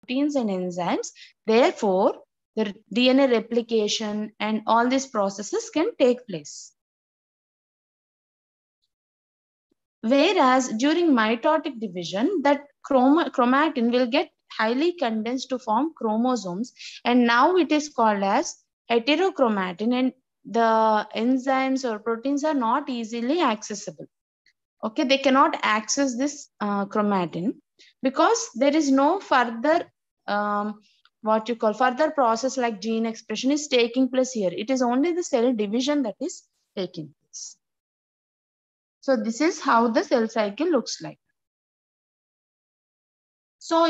proteins and enzymes. Therefore, the DNA replication and all these processes can take place. Whereas during mitotic division, that chromatin will get highly condensed to form chromosomes, and now it is called as heterochromatin, and the enzymes or proteins are not easily accessible. Okay, they cannot access this chromatin because there is no further further process like gene expression is taking place here. It is only the cell division that is taking place. So this is how the cell cycle looks like. So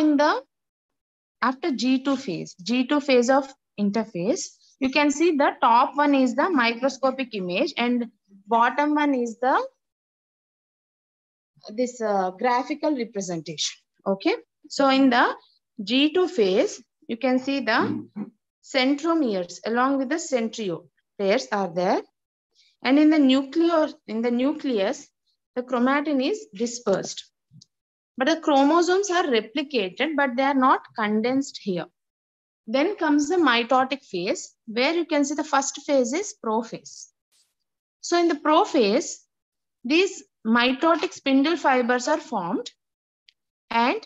after G2 phase of interphase, you can see the top one is the microscopic image and bottom one is this graphical representation. Okay. So in the G2 phase, you can see the centromeres along with the centriole pairs are there. And in the nucleus, the chromatin is dispersed. But the chromosomes are replicated, but they are not condensed here. Then comes the mitotic phase, where you can see the first phase is prophase. So in the prophase, these mitotic spindle fibers are formed. And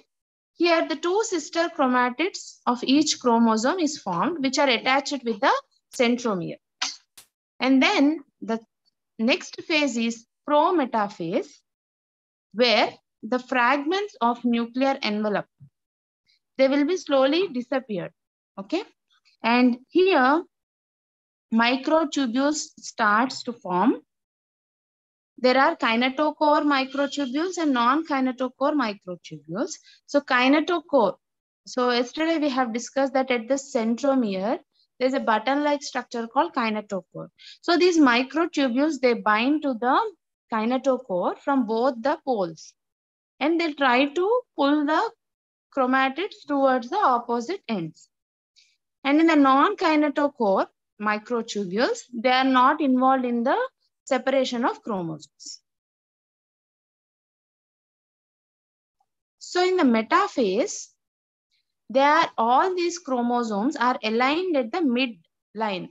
here the two sister chromatids of each chromosome is formed, which are attached with the centromere. And then the next phase is pro-metaphase, where the fragments of nuclear envelope, they will be slowly disappeared. Okay. And here microtubules starts to form. There are kinetochore microtubules and non-kinetochore microtubules. So kinetochore. So yesterday we have discussed that at the centromere, there's a button-like structure called kinetochore. So these microtubules, they bind to the kinetochore from both the poles. And they try to pull the chromatids towards the opposite ends. And in the non-kinetochore microtubules, they are not involved in the separation of chromosomes. So in the metaphase, all these chromosomes are aligned at the midline,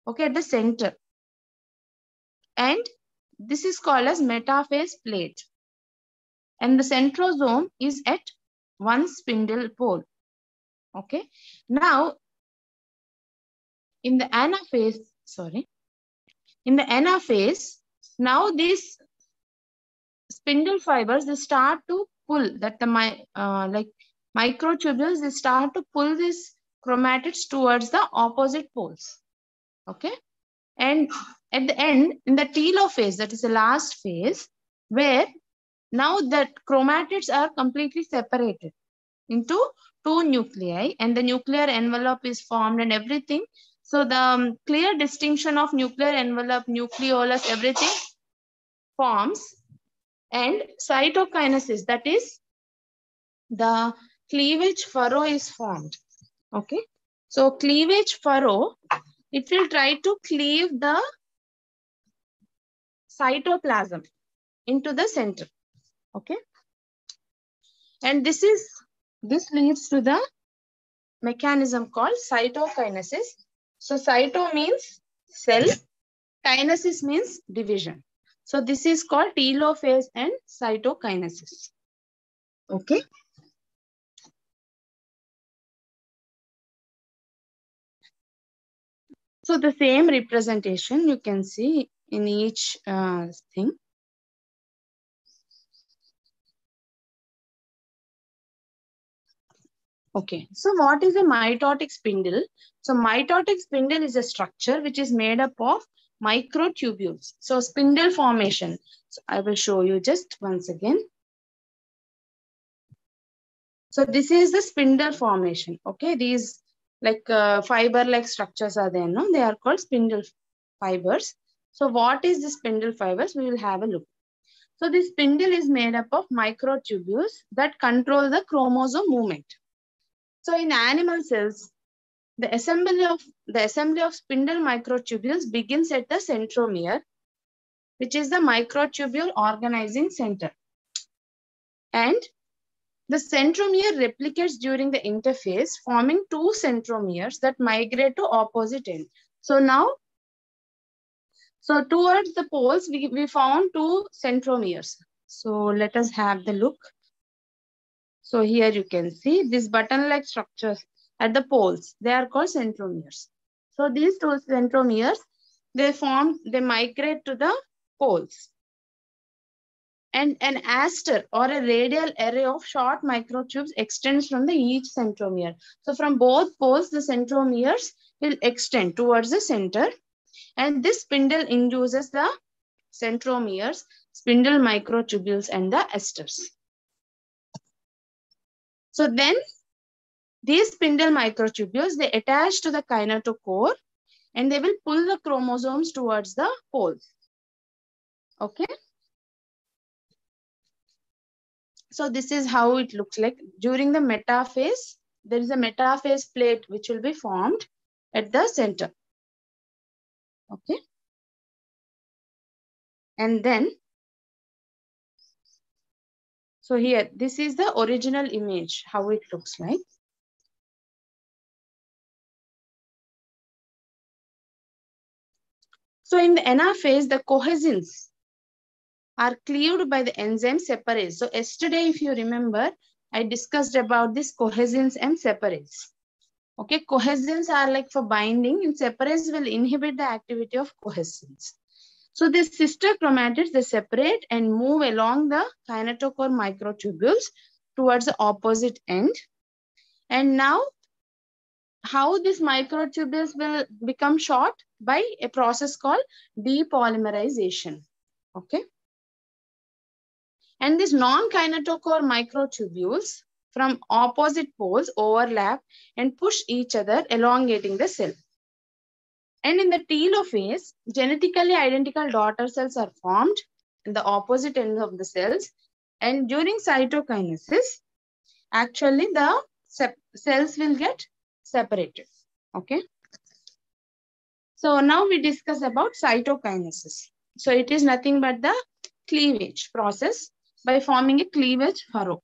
okay, at the center. And this is called as metaphase plate. And the centrosome is at one spindle pole. Okay. Now, in the anaphase, now these spindle fibers, they start to pull that microtubules, they start to pull these chromatids towards the opposite poles. Okay. And at the end, in the telophase, that is the last phase, where now the chromatids are completely separated into two nuclei and the nuclear envelope is formed and everything. So the clear distinction of nuclear envelope, nucleolus, everything forms, and cytokinesis, that is the cleavage furrow is formed. Okay. So cleavage furrow, it will try to cleave the cytoplasm into the center. Okay. And this leads to the mechanism called cytokinesis. So cyto means cell, kinesis means division. So this is called telophase and cytokinesis. Okay. So the same representation you can see in each thing. Okay, so what is a mitotic spindle? So mitotic spindle is a structure which is made up of microtubules. So spindle formation. So I will show you just once again. So this is the spindle formation. Okay, these like fiber-like structures are there, no? They are called spindle fibers. So what is the spindle fibers? We will have a look. So this spindle is made up of microtubules that control the chromosome movement. So in animal cells, the assembly of spindle microtubules begins at the centromere, which is the microtubule organizing center. And The centromere replicates during the interphase, forming two centromeres that migrate to opposite end. So now, towards the poles, we found two centromeres. So let us have the look. So here you can see these button-like structures at the poles. They are called centromeres. So these two centromeres, they migrate to the poles. And an aster or a radial array of short microtubes extends from each centromere. So from both poles, the centromeres will extend towards the center. And this spindle induces the centromeres, spindle microtubules, and the asters. So then these spindle microtubules, they attach to the kinetochore and they will pull the chromosomes towards the poles. Okay. So this is how it looks like. During the metaphase, there is a metaphase plate which will be formed at the center. Okay. And then, so here, this is the original image, how it looks like. So in the anaphase, the cohesins are cleaved by the enzyme separase. So yesterday, if you remember, I discussed about this cohesins and separase. Okay, cohesins are like for binding and separase will inhibit the activity of cohesins. So these sister chromatids, they separate and move along the kinetochore microtubules towards the opposite end. And now, how these microtubules will become short? By a process called depolymerization. Okay. And these non-kinetochore microtubules from opposite poles overlap and push each other, elongating the cell. And in the telophase, genetically identical daughter cells are formed in the opposite ends of the cells. And during cytokinesis, actually the cells will get separated. Okay. So now we discuss about cytokinesis. So it is nothing but the cleavage process by forming a cleavage furrow.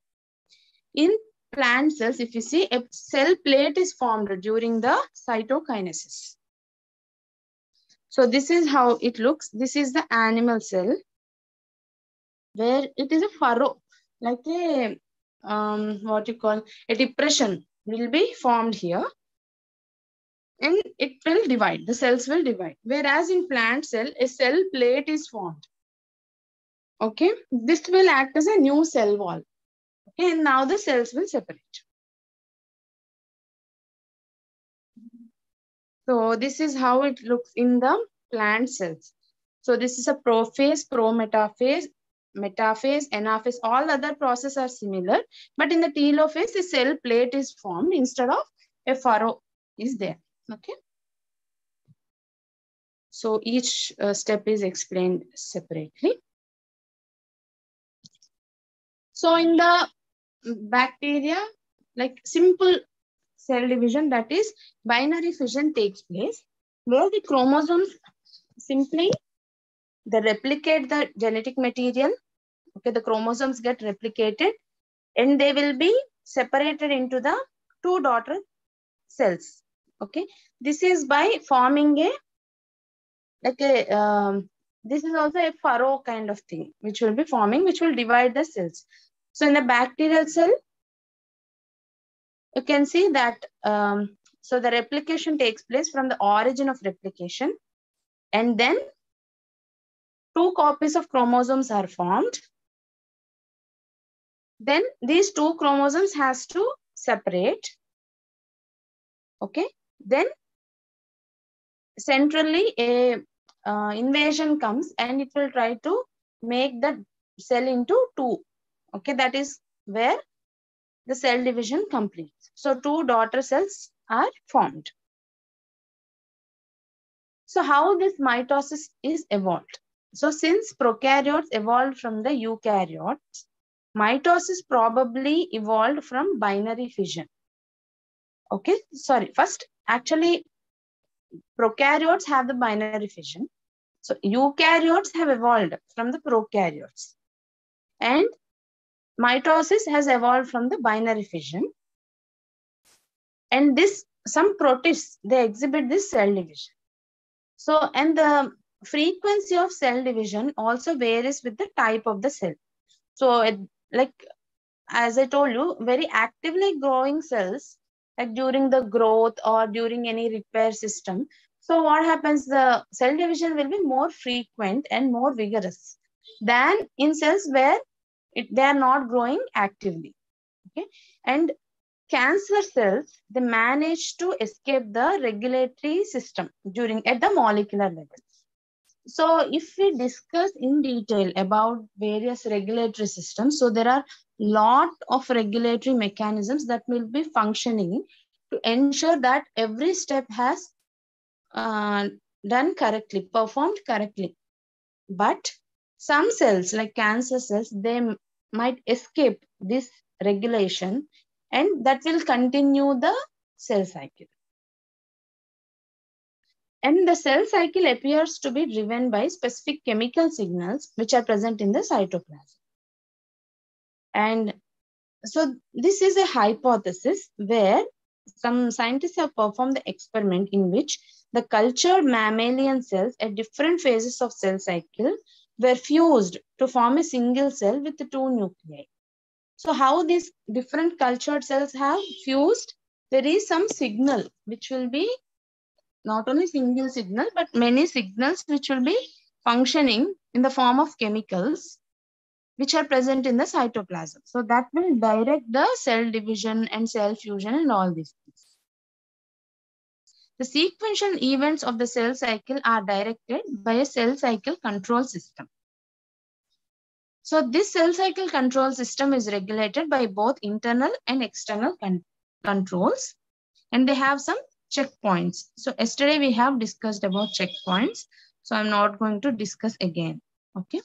In plant cells, if you see, a cell plate is formed during the cytokinesis. So this is how it looks. This is the animal cell where it is a furrow, like a, what you call, a depression will be formed here. And it will divide, the cells will divide. Whereas in plant cell, a cell plate is formed. Okay, this will act as a new cell wall. Okay, and now the cells will separate. So this is how it looks in the plant cells. So this is a prophase, prometaphase, metaphase, anaphase. All other processes are similar, but in the telophase, the cell plate is formed instead of a furrow is there. Okay. So each step is explained separately. So in the bacteria, like simple cell division, that is binary fission takes place, where the chromosomes simply they replicate the genetic material. Okay, the chromosomes get replicated and they will be separated into the two daughter cells. Okay, this is by forming a like a this is also a furrow kind of thing which will be forming, which will divide the cells. So in the bacterial cell, you can see that so the replication takes place from the origin of replication, and then two copies of chromosomes are formed. Then these two chromosomes has to separate. Okay. Then centrally a invasion comes and it will try to make the cell into two. Okay. That is where the cell division completes. So two daughter cells are formed. So how this mitosis is evolved? So since prokaryotes evolved from the eukaryotes, mitosis probably evolved from binary fission. Okay, sorry, first actually prokaryotes have the binary fission. So eukaryotes have evolved from the prokaryotes. And mitosis has evolved from the binary fission. And some protists, they exhibit this cell division. So, and the frequency of cell division also varies with the type of the cell. So, like, as I told you, very actively growing cells, like during the growth or during any repair system. So what happens, the cell division will be more frequent and more vigorous than in cells where they are not growing actively. Okay. And cancer cells, they manage to escape the regulatory system at the molecular level. So if we discuss in detail about various regulatory systems, so there are lot of regulatory mechanisms that will be functioning to ensure that every step has done correctly, performed correctly. But some cells, like cancer cells, they might escape this regulation, and that will continue the cell cycle. And the cell cycle appears to be driven by specific chemical signals which are present in the cytoplasm. And so this is a hypothesis where some scientists have performed the experiment in which the cultured mammalian cells at different phases of cell cycle were fused to form a single cell with 2 nuclei. So how these different cultured cells have fused? There is some signal which will be not only single signal, but many signals which will be functioning in the form of chemicals which are present in the cytoplasm. So that will direct the cell division and cell fusion and all these things. The sequential events of the cell cycle are directed by a cell cycle control system. So this cell cycle control system is regulated by both internal and external controls, and they have some checkpoints. So yesterday we have discussed about checkpoints. So I'm not going to discuss again. Okay.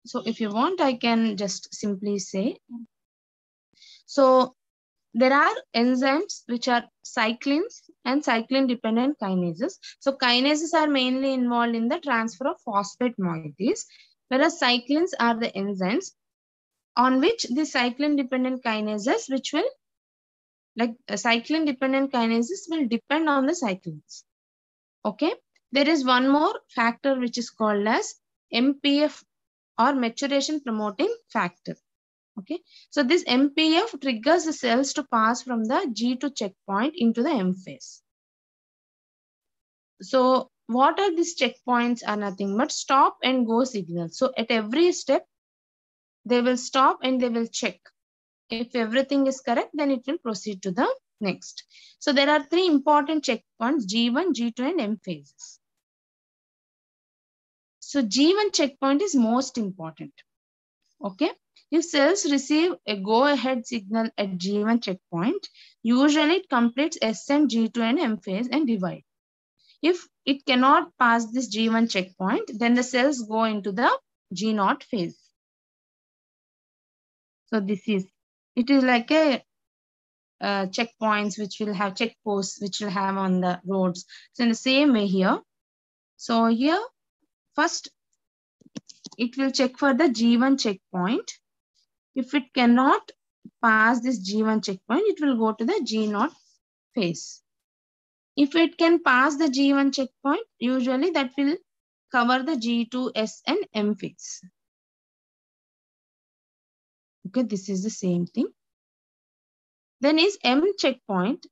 So if you want, I can just simply say. So there are enzymes which are cyclins and cyclin-dependent kinases. So kinases are mainly involved in the transfer of phosphate moieties, whereas cyclins are the enzymes on which the cyclin-dependent kinases, which will, like cyclin-dependent kinases will depend on the cyclins. Okay. There is one more factor which is called as MPF or maturation promoting factor. Okay. So this MPF triggers the cells to pass from the G2 checkpoint into the M phase. So what are these checkpoints? Are nothing but stop and go signals. So at every step, they will stop and they will check. If everything is correct, then it will proceed to the next. So there are 3 important checkpoints, G1, G2, and M phases. So G1 checkpoint is most important. Okay. If cells receive a go-ahead signal at G1 checkpoint, usually it completes S and G2 and M phase and divide. If it cannot pass this G1 checkpoint, then the cells go into the G0 phase. So it is like a checkpoints which will have checkposts which will have on the roads. So in the same way here. So here, first it will check for the G1 checkpoint. If it cannot pass this G1 checkpoint, it will go to the G0 phase. If it can pass the G1 checkpoint, usually that will cover the G2, S, and M phase. Okay, this is the same thing. Then is M checkpoint.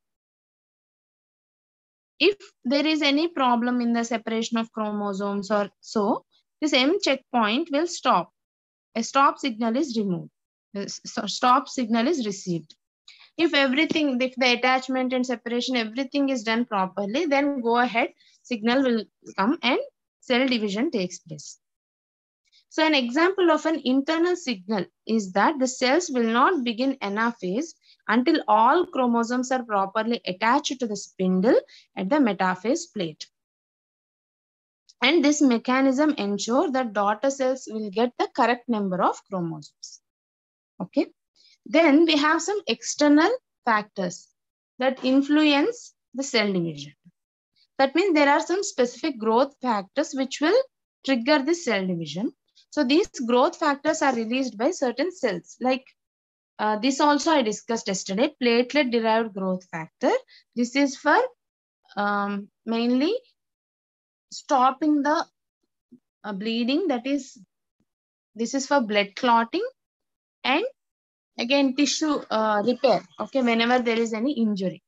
If there is any problem in the separation of chromosomes or so, this M checkpoint will stop. A stop signal is removed. So stop signal is received. If the attachment and separation, everything is done properly, then go ahead, signal will come and cell division takes place. So an example of an internal signal is that the cells will not begin anaphase until all chromosomes are properly attached to the spindle at the metaphase plate. And this mechanism ensures that daughter cells will get the correct number of chromosomes. Okay. Then we have some external factors that influence the cell division. That means there are some specific growth factors which will trigger this cell division. So these growth factors are released by certain cells. Like this also I discussed yesterday, platelet-derived growth factor. This is for mainly stopping the bleeding. That is, this is for blood clotting and again tissue repair. Okay, whenever there is any injury.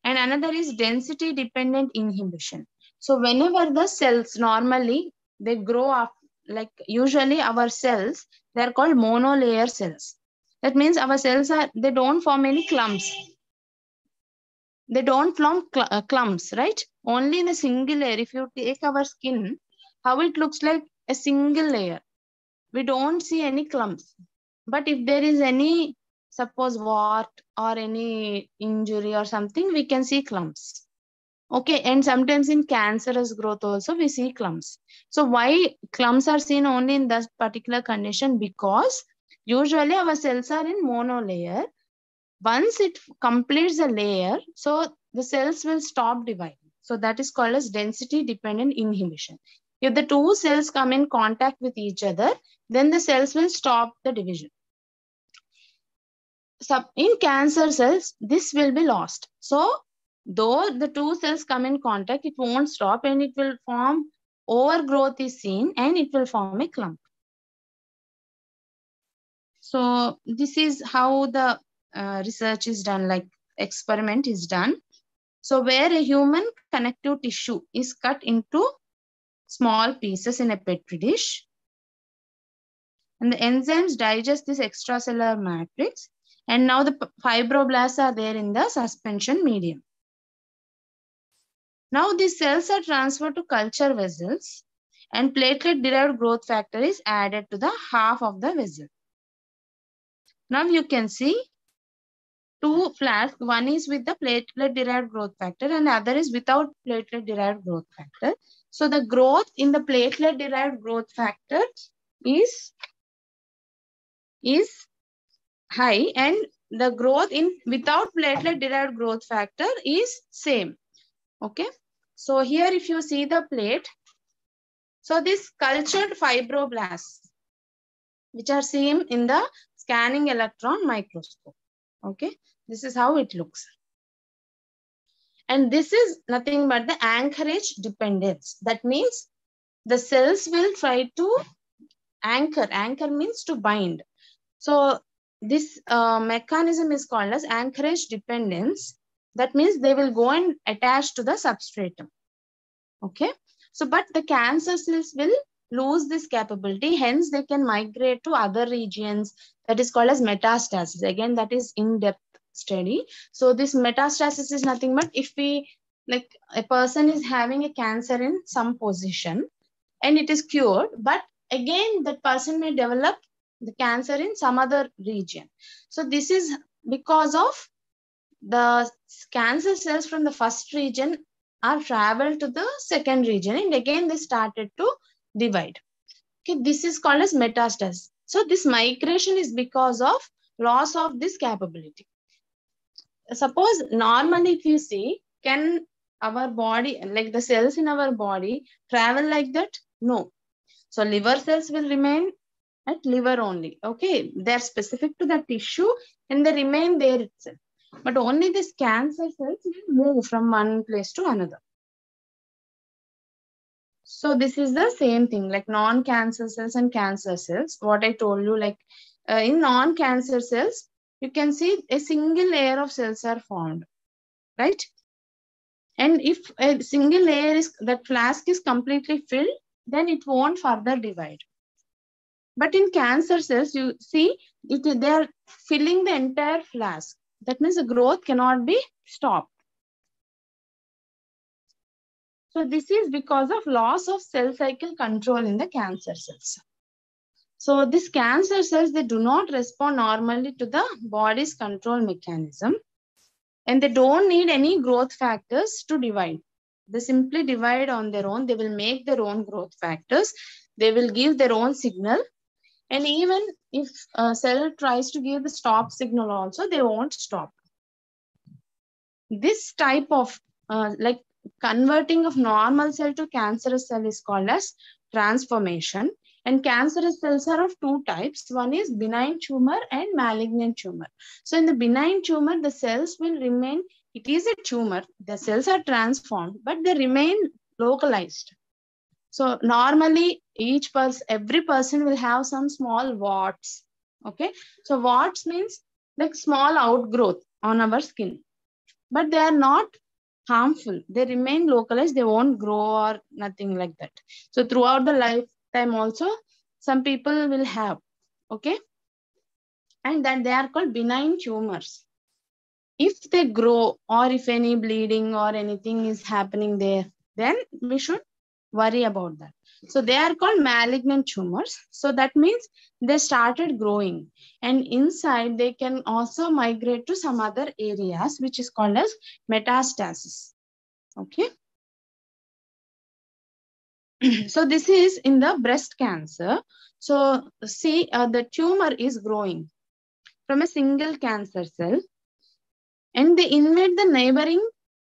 And another is density-dependent inhibition. So whenever the cells normally they grow up, like usually our cells, they are called monolayer cells. That means our cells they don't form any clumps. They don't form clumps, right? Only in a single layer. If you take our skin, how it looks like a single layer. We don't see any clumps. But if there is any, suppose wart or any injury or something, we can see clumps. Okay, and sometimes in cancerous growth also we see clumps. So why clumps are seen only in that particular condition? Because usually our cells are in monolayer. Once it completes a layer, so the cells will stop dividing. So that is called as density-dependent inhibition. If the two cells come in contact with each other, then the cells will stop the division. So in cancer cells, this will be lost. So though the two cells come in contact, it won't stop and it will form, overgrowth is seen and it will form a clump. So this is how the research is done, like experiment is done. So where a human connective tissue is cut into small pieces in a petri dish, and the enzymes digest this extracellular matrix, and now the fibroblasts are there in the suspension medium. Now these cells are transferred to culture vessels and platelet-derived growth factor is added to the half of the vessel. Now you can see two flasks. One is with the platelet-derived growth factor and the other is without platelet-derived growth factor. So the growth in the platelet-derived growth factor is high and the growth in without platelet-derived growth factor is same. Okay. So here if you see the plate, so this cultured fibroblasts, which are seen in the scanning electron microscope. Okay. This is how it looks. And this is nothing but the anchorage dependence. That means the cells will try to anchor. Anchor means to bind. So this mechanism is called as anchorage dependence. That means they will go and attach to the substratum. Okay. So, but the cancer cells will lose this capability. Hence, they can migrate to other regions. That is called as metastasis. Again, that is in-depth study. So this metastasis is nothing but if we, like a person is having a cancer in some position and it is cured, but again, that person may develop the cancer in some other region. So this is because of the cancer cells from the first region are traveled to the second region and again they started to divide. Okay, this is called as metastasis. So this migration is because of loss of this capability. Suppose normally if you see, can our body, like the cells in our body, travel like that? No. So liver cells will remain at liver only. Okay, they're specific to the tissue and they remain there itself. But only these cancer cells will move from one place to another. So this is the same thing, like non-cancer cells and cancer cells. What I told you, like in non-cancer cells, you can see a single layer of cells are formed, right? And if a single layer is, that flask is completely filled, then it won't further divide. But in cancer cells, you see, they are filling the entire flask. That means the growth cannot be stopped. So this is because of loss of cell cycle control in the cancer cells. So these cancer cells, they do not respond normally to the body's control mechanism. And they don't need any growth factors to divide. They simply divide on their own. They will make their own growth factors. They will give their own signal. And even if a cell tries to give the stop signal also, they won't stop. This type of, like converting of normal cell to cancerous cell is called as transformation. And cancerous cells are of two types. One is benign tumor and malignant tumor. So in the benign tumor, the cells will remain, it is a tumor, the cells are transformed, but they remain localized. So normally every person will have some small warts. Okay. So warts means like small outgrowth on our skin, but they are not harmful. They remain localized. They won't grow or nothing like that. So throughout the lifetime also, some people will have, okay. And that they are called benign tumors. If they grow or if any bleeding or anything is happening there, then we should worry about that. So they are called malignant tumors. So that means they started growing, and inside they can also migrate to some other areas, which is called as metastasis. Okay. So this is in the breast cancer. So see, the tumor is growing from a single cancer cell, and they invade the neighboring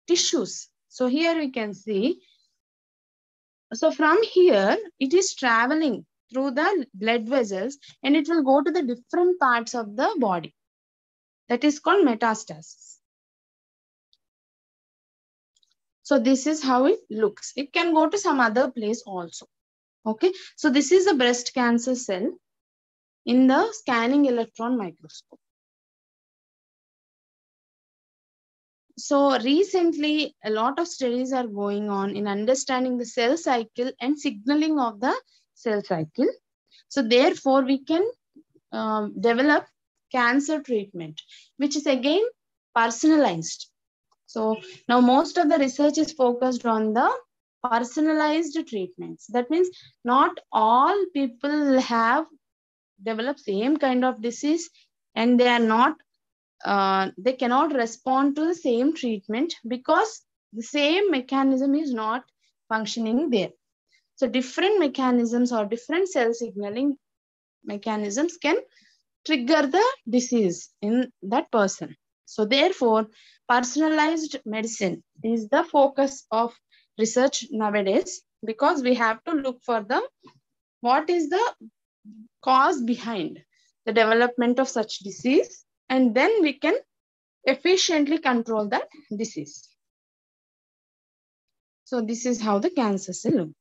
tissues. So here we can see, so from here, it is traveling through the blood vessels and it will go to the different parts of the body. That is called metastasis. So this is how it looks. It can go to some other place also. Okay. So this is a breast cancer cell in the scanning electron microscope. So recently, a lot of studies are going on in understanding the cell cycle and signaling of the cell cycle. So therefore, we can develop cancer treatment, which is again personalized. So now most of the research is focused on the personalized treatments. That means not all people have developed same kind of disease, and they are not they cannot respond to the same treatment because the same mechanism is not functioning there. So different mechanisms or different cell signaling mechanisms can trigger the disease in that person. So therefore, personalized medicine is the focus of research nowadays, because we have to look for what is the cause behind the development of such disease, and then we can efficiently control that disease. So this is how the cancer cell looks.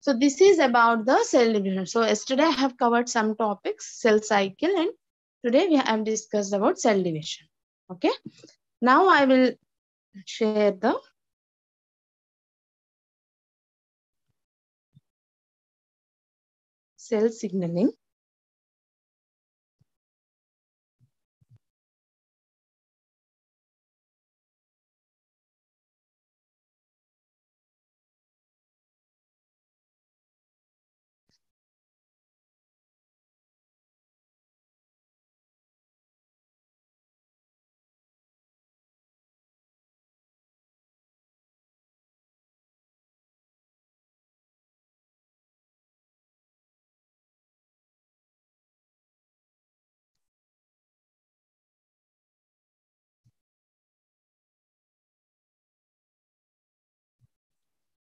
So this is about the cell division. So yesterday I have covered some topics, cell cycle, and today we have discussed about cell division. Okay. Now I will share the cell signaling.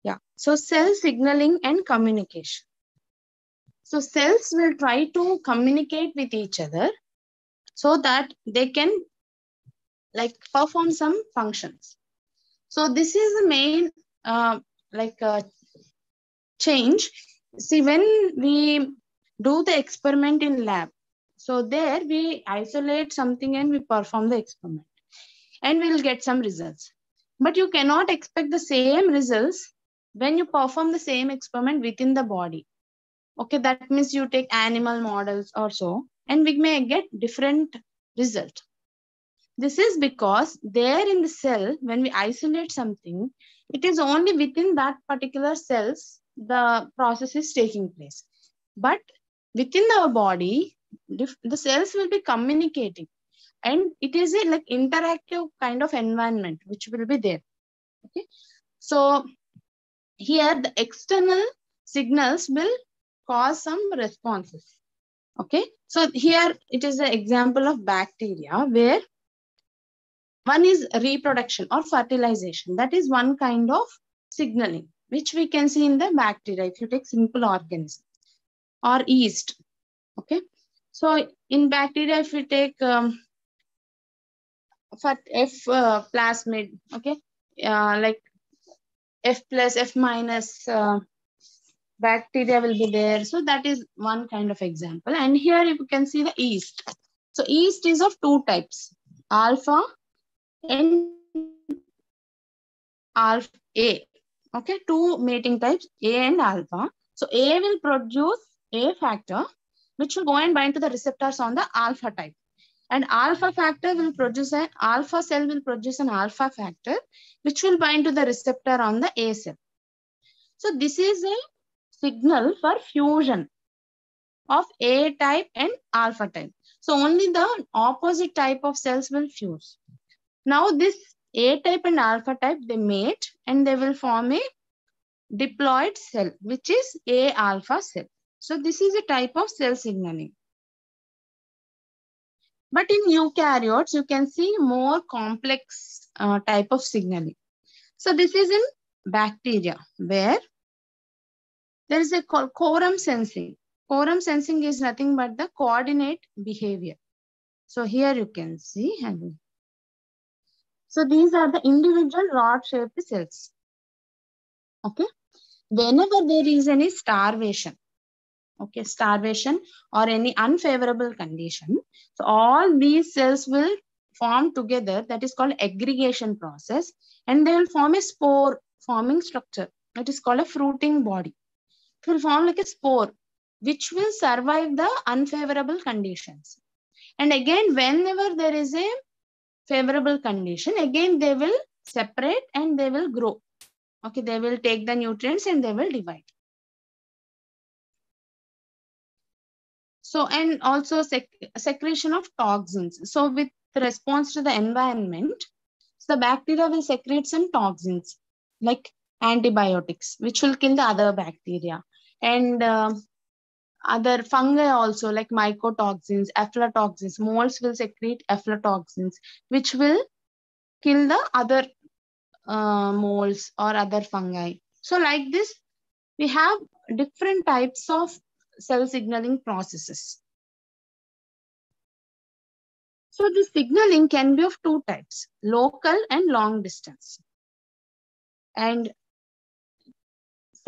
Yeah. So cell signaling and communication. So cells will try to communicate with each other so that they can perform some functions. So this is the main change. See, when we do the experiment in lab, so there we isolate something and we perform the experiment and we'll get some results. But you cannot expect the same results when you perform the same experiment within the body. Okay, that means you take animal models or so, and we may get different result. This is because there in the cell, when we isolate something, it is only within that particular cells the process is taking place. But within our body, the cells will be communicating, and it is a interactive kind of environment which will be there. Okay, so here the external signals will cause some responses. Okay, so here it is an example of bacteria where One is reproduction or fertilization. That is one kind of signaling, which we can see in the bacteria if you take simple organisms, or yeast. Okay. So in bacteria, if we take plasmid, okay, like F plus, F minus bacteria will be there. So that is one kind of example. And here you can see the yeast. So yeast is of two types, alpha and alpha A. Okay, two mating types, A and alpha. So A will produce A factor, which will go and bind to the receptors on the alpha type. And alpha factor will produce an alpha cell will produce an alpha factor, which will bind to the receptor on the A cell. So this is a signal for fusion of A type and alpha type. So only the opposite type of cells will fuse. Now this A type and alpha type, they mate and they will form a diploid cell, which is A alpha cell. So this is a type of cell signaling. But in eukaryotes, you can see more complex type of signaling. So this is in bacteria, where there is a called quorum sensing. Quorum sensing is nothing but the coordinate behavior. So here you can see. So these are the individual rod-shaped cells. Okay. Whenever there is any starvation, okay, starvation or any unfavorable condition, so all these cells will form together. That is called aggregation process, and they will form a spore forming structure. That is called a fruiting body. It will form like a spore, which will survive the unfavorable conditions. And again, whenever there is a favorable condition, again they will separate and they will grow. Okay, they will take the nutrients and they will divide. So, and also secretion of toxins. So with response to the environment, the bacteria will secrete some toxins like antibiotics, which will kill the other bacteria. And other fungi also, like mycotoxins, aflatoxins. Molds will secrete aflatoxins, which will kill the other molds or other fungi. So like this, we have different types of cell signaling processes. So the signaling can be of two types, local and long distance. And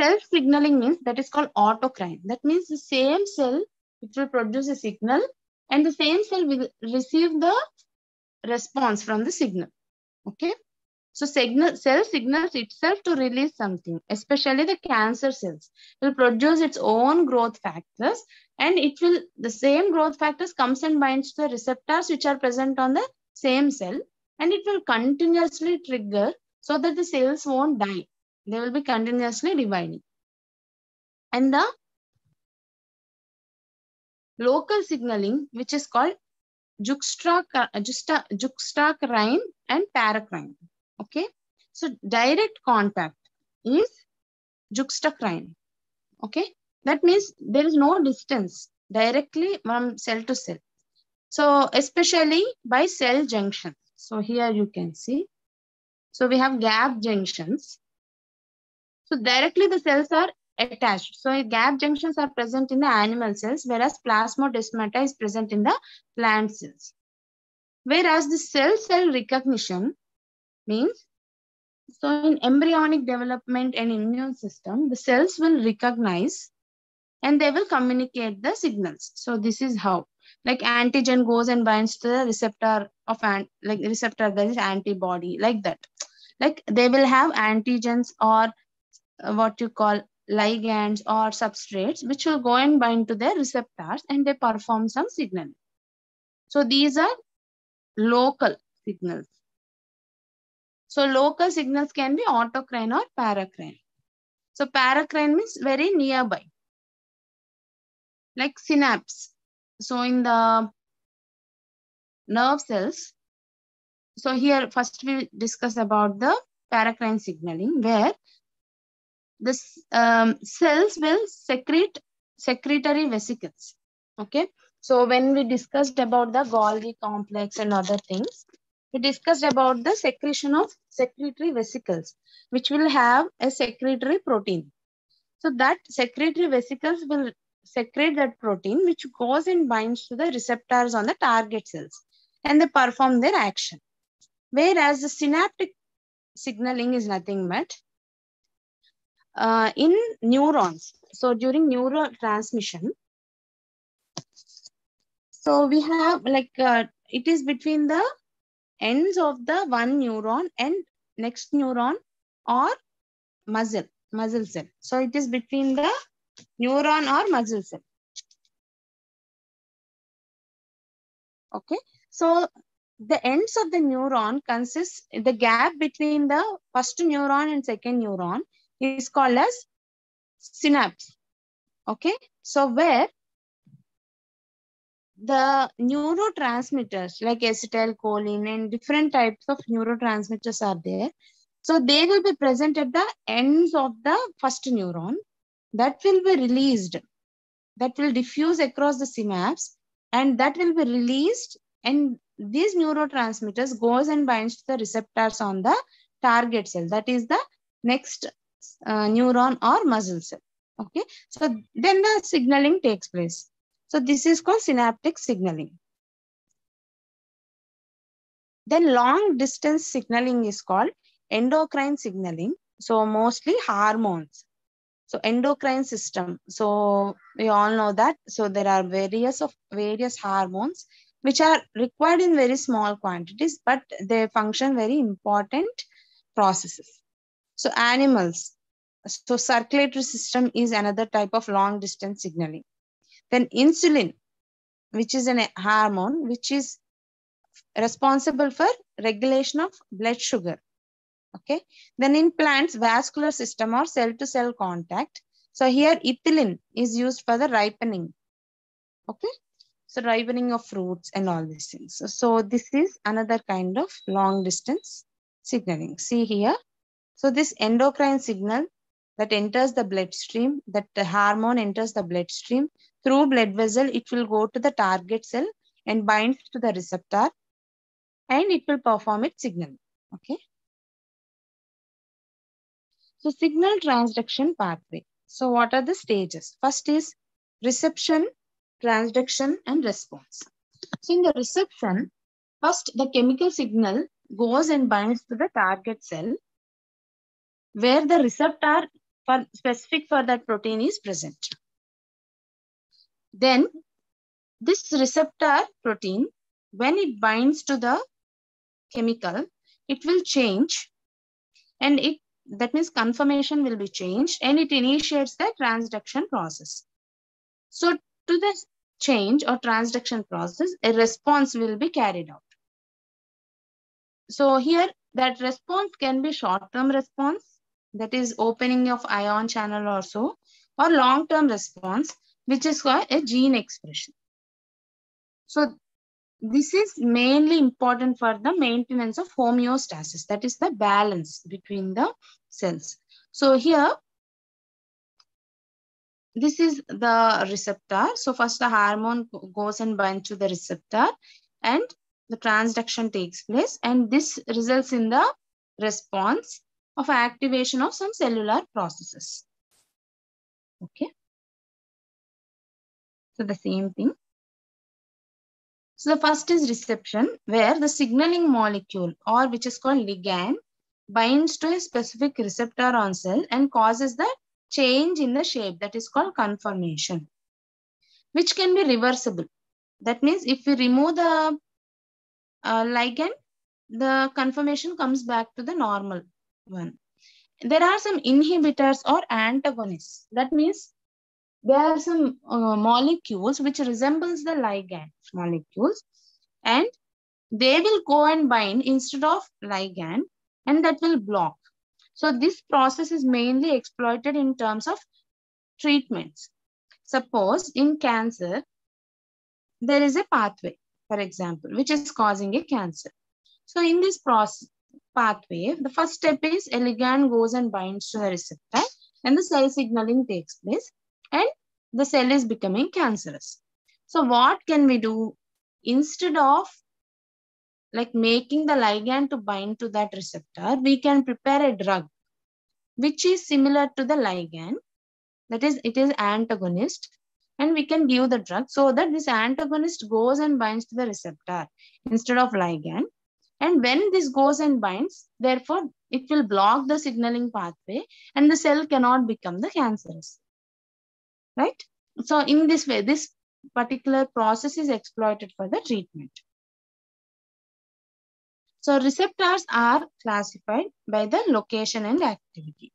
self-signaling means that is called autocrine. That means the same cell which will produce a signal and the same cell will receive the response from the signal. Okay. So cell signals itself to release something, especially the cancer cells will produce its own growth factors, and it will, the same growth factors comes and binds to the receptors which are present on the same cell, and it will continuously trigger so that the cells won't die. They will be continuously dividing. And the local signaling, which is called juxtacrine and paracrine. Okay. So direct contact is juxtacrine. Okay. That means there is no distance directly from cell to cell. So especially by cell junctions. So here you can see. So we have gap junctions. So directly the cells are attached. So gap junctions are present in the animal cells, whereas plasmodesmata is present in the plant cells. Whereas the cell-cell recognition means, so in embryonic development and immune system, the cells will recognize and they will communicate the signals. So this is how, like antigen goes and binds to the receptor of like receptor, there is antibody, like that. Like they will have antigens or what you call ligands or substrates, which will go and bind to their receptors and they perform some signaling. So these are local signals. So local signals can be autocrine or paracrine. So paracrine means very nearby, like synapse. So in the nerve cells, so here first we discuss about the paracrine signaling, where the cells will secrete secretory vesicles. Okay. So when we discussed about the Golgi complex and other things, we discussed about the secretion of secretory vesicles, which will have a secretory protein. So that secretory vesicles will secrete that protein, which goes and binds to the receptors on the target cells, and they perform their action. Whereas the synaptic signaling is nothing but in neurons. So during neurotransmission, so we have like it is between the ends of the one neuron and next neuron or muscle cell. So it is between the neuron or muscle cell. Okay. So the ends of the neuron consists, the gap between the first neuron and second neuron is called as synapse. Okay. So where the neurotransmitters like acetylcholine and different types of neurotransmitters are there. So they will be present at the ends of the first neuron that will be released, that will diffuse across the synapse, and that will be released, and these neurotransmitters goes and binds to the receptors on the target cell, that is the next neuron or muscle cell. Okay, so then the signaling takes place. So this is called synaptic signaling. Then long distance signaling is called endocrine signaling. So mostly hormones. So endocrine system. So we all know that. So there are various hormones which are required in very small quantities, but they function very important processes. So animals. So circulatory system is another type of long distance signaling. Then insulin, which is an hormone which is responsible for regulation of blood sugar. Okay. Then in plants, vascular system or cell-to-cell contact. So here ethylene is used for the ripening. Okay. So ripening of fruits and all these things. So this is another kind of long distance signaling. See here. So this endocrine signal that enters the bloodstream, that the hormone enters the bloodstream through blood vessel, it will go to the target cell and bind to the receptor, and it will perform its signal. Okay. So signal transduction pathway. So what are the stages? First is reception, transduction, and response. So in the reception, first the chemical signal goes and binds to the target cell where the receptor specific for that protein is present. Then this receptor protein, when it binds to the chemical, it will change, and that means conformation will be changed, and it initiates the transduction process. So to the change or transduction process, a response will be carried out. So here that response can be short-term response, that is opening of ion channel or so, or long-term response, which is called a gene expression. So this is mainly important for the maintenance of homeostasis, that is the balance between the cells. So here, this is the receptor. So first the hormone goes and binds to the receptor, and the transduction takes place, and this results in the response of activation of some cellular processes. Okay. So the same thing. So the first is reception, where the signaling molecule, or which is called ligand, binds to a specific receptor on cell and causes the change in the shape, that is called conformation, which can be reversible. That means if we remove the ligand, the conformation comes back to the normal one. There are some inhibitors or antagonists. That means there are some molecules which resembles the ligand molecules, and they will go and bind instead of ligand, and that will block. So this process is mainly exploited in terms of treatments. Suppose in cancer, there is a pathway, for example, which is causing a cancer. So in this pathway, the first step is a ligand goes and binds to the receptor, and the cell signaling takes place, and the cell is becoming cancerous. So what can we do? Instead of like making the ligand to bind to that receptor, we can prepare a drug which is similar to the ligand. That is, it is antagonist, and we can give the drug so that this antagonist goes and binds to the receptor instead of ligand. And when this goes and binds, therefore, it will block the signaling pathway and the cell cannot become the cancerous, right? So in this way, this particular process is exploited for the treatment. So receptors are classified by the location and activity.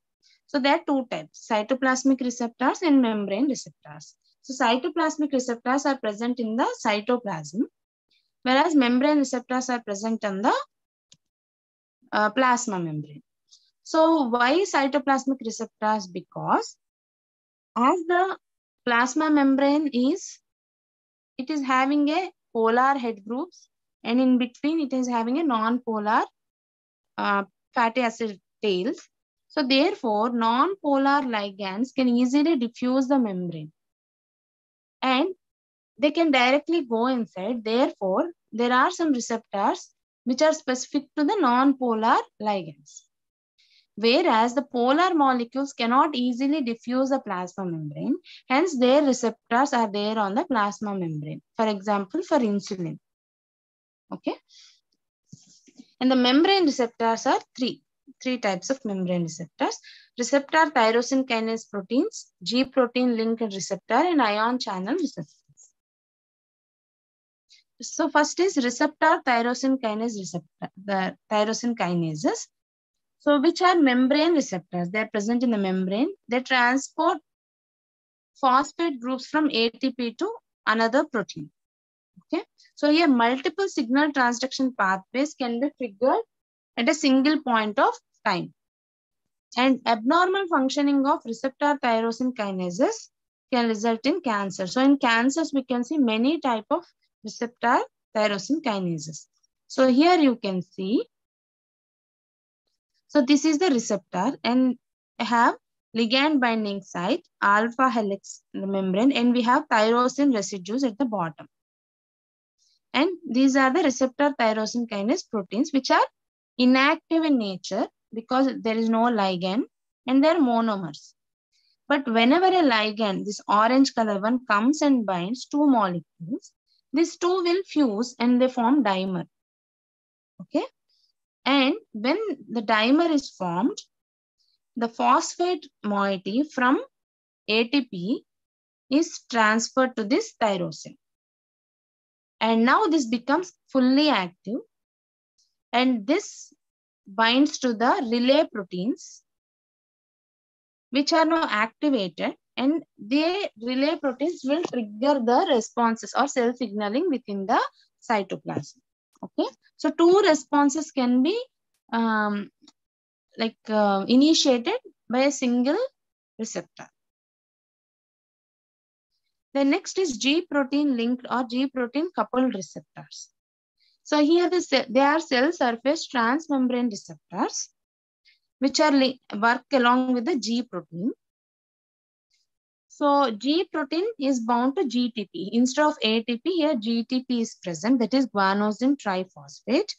So there are two types, cytoplasmic receptors and membrane receptors. So cytoplasmic receptors are present in the cytoplasm, whereas membrane receptors are present on the plasma membrane. So why cytoplasmic receptors? Because as the plasma membrane is, it is having a polar head groups, and in between it is having a non-polar fatty acid tails. So therefore, non-polar ligands can easily diffuse the membrane and they can directly go inside. Therefore, there are some receptors which are specific to the non-polar ligands. Whereas the polar molecules cannot easily diffuse the plasma membrane, hence their receptors are there on the plasma membrane. For example, for insulin. Okay. And the membrane receptors are three types of membrane receptors. Receptor tyrosine kinase proteins, G protein linked receptor, and ion channel receptors. So first is receptor tyrosine kinase receptor, the tyrosine kinases. So which are membrane receptors? They are present in the membrane. They transport phosphate groups from ATP to another protein. Okay. So here multiple signal transduction pathways can be triggered at a single point of time. And abnormal functioning of receptor tyrosine kinases can result in cancer. So in cancers, we can see many types of receptor tyrosine kinases. So here you can see, so this is the receptor and have ligand binding site, alpha helix in the membrane, and we have tyrosine residues at the bottom. And these are the receptor tyrosine kinase proteins which are inactive in nature because there is no ligand and they are monomers. But whenever a ligand, this orange color one, comes and binds two molecules, these two will fuse and they form dimer. Okay. And when the dimer is formed, the phosphate moiety from ATP is transferred to this tyrosine. And now this becomes fully active. And this binds to the relay proteins, which are now activated. And the relay proteins will trigger the responses or cell signaling within the cytoplasm. Okay. So two responses can be initiated by a single receptor. The next is G protein linked or G protein coupled receptors. So here they are cell surface transmembrane receptors which are work along with the G protein. So G protein is bound to GTP. Instead of ATP, here GTP is present, that is guanosine triphosphate.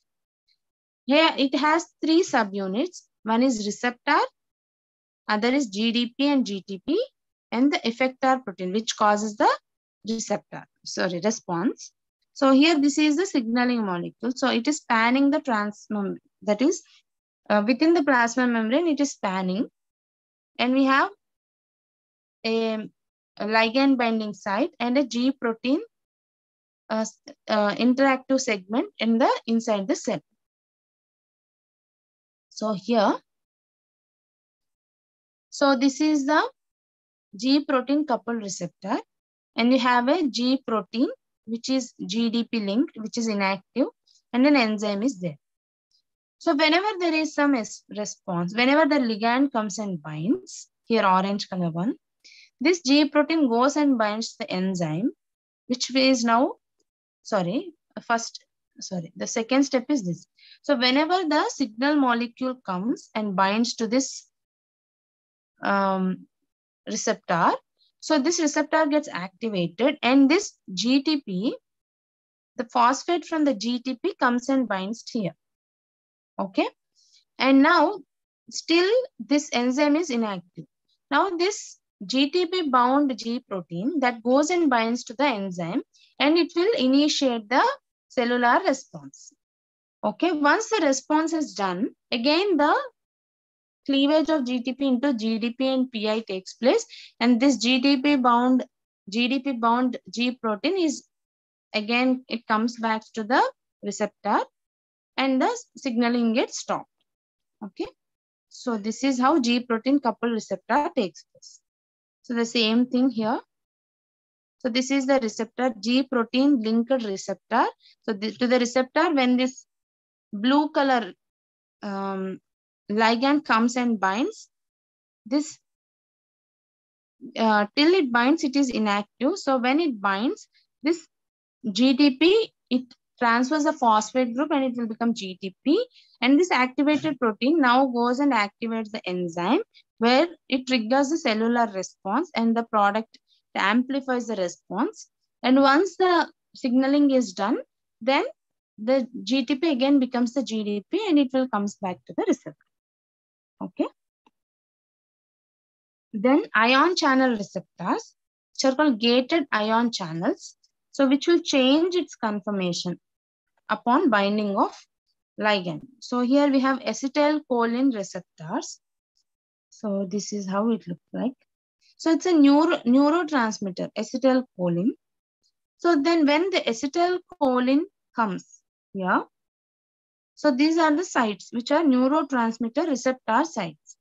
Here it has three subunits. One is receptor, other is GDP and GTP, and the effector protein which causes the response. So here this is the signaling molecule. So it is spanning the transmembrane, that is within the plasma membrane it is spanning, and we have a ligand binding site and a G protein interactive segment inside the cell. So here, so this is the G protein coupled receptor, and you have a G protein which is GDP linked, which is inactive, and an enzyme is there. So whenever there is some response, whenever the ligand comes and binds, here orange color one, this G protein goes and binds the enzyme, which is now, the second step is this. So whenever the signal molecule comes and binds to this receptor, so this receptor gets activated and this GTP the phosphate from the GTP comes and binds here. Okay. And now still this enzyme is inactive. Now this GTP bound G protein that goes and binds to the enzyme and it will initiate the cellular response. Okay. Once the response is done, again the cleavage of GTP into GDP and PI takes place, and this GDP bound G protein is again, it comes back to the receptor and the signaling gets stopped. Okay. So this is how G protein coupled receptor takes place. So the same thing here. So this is the receptor, G protein linked receptor. So to the receptor, when this blue color ligand comes and binds, this till it binds, it is inactive. So when it binds, this GTP, it transfers the phosphate group and it will become GTP. And this activated protein now goes and activates the enzyme where it triggers the cellular response and the product amplifies the response. And once the signaling is done, then the GTP again becomes the GDP and it will comes back to the receptor. Okay. Then ion channel receptors, which are called gated ion channels. So which will change its conformation upon binding of ligand. So here we have acetylcholine receptors. So this is how it looks like. So it's a neurotransmitter, acetylcholine. So then when the acetylcholine comes here, so these are the sites which are neurotransmitter receptor sites.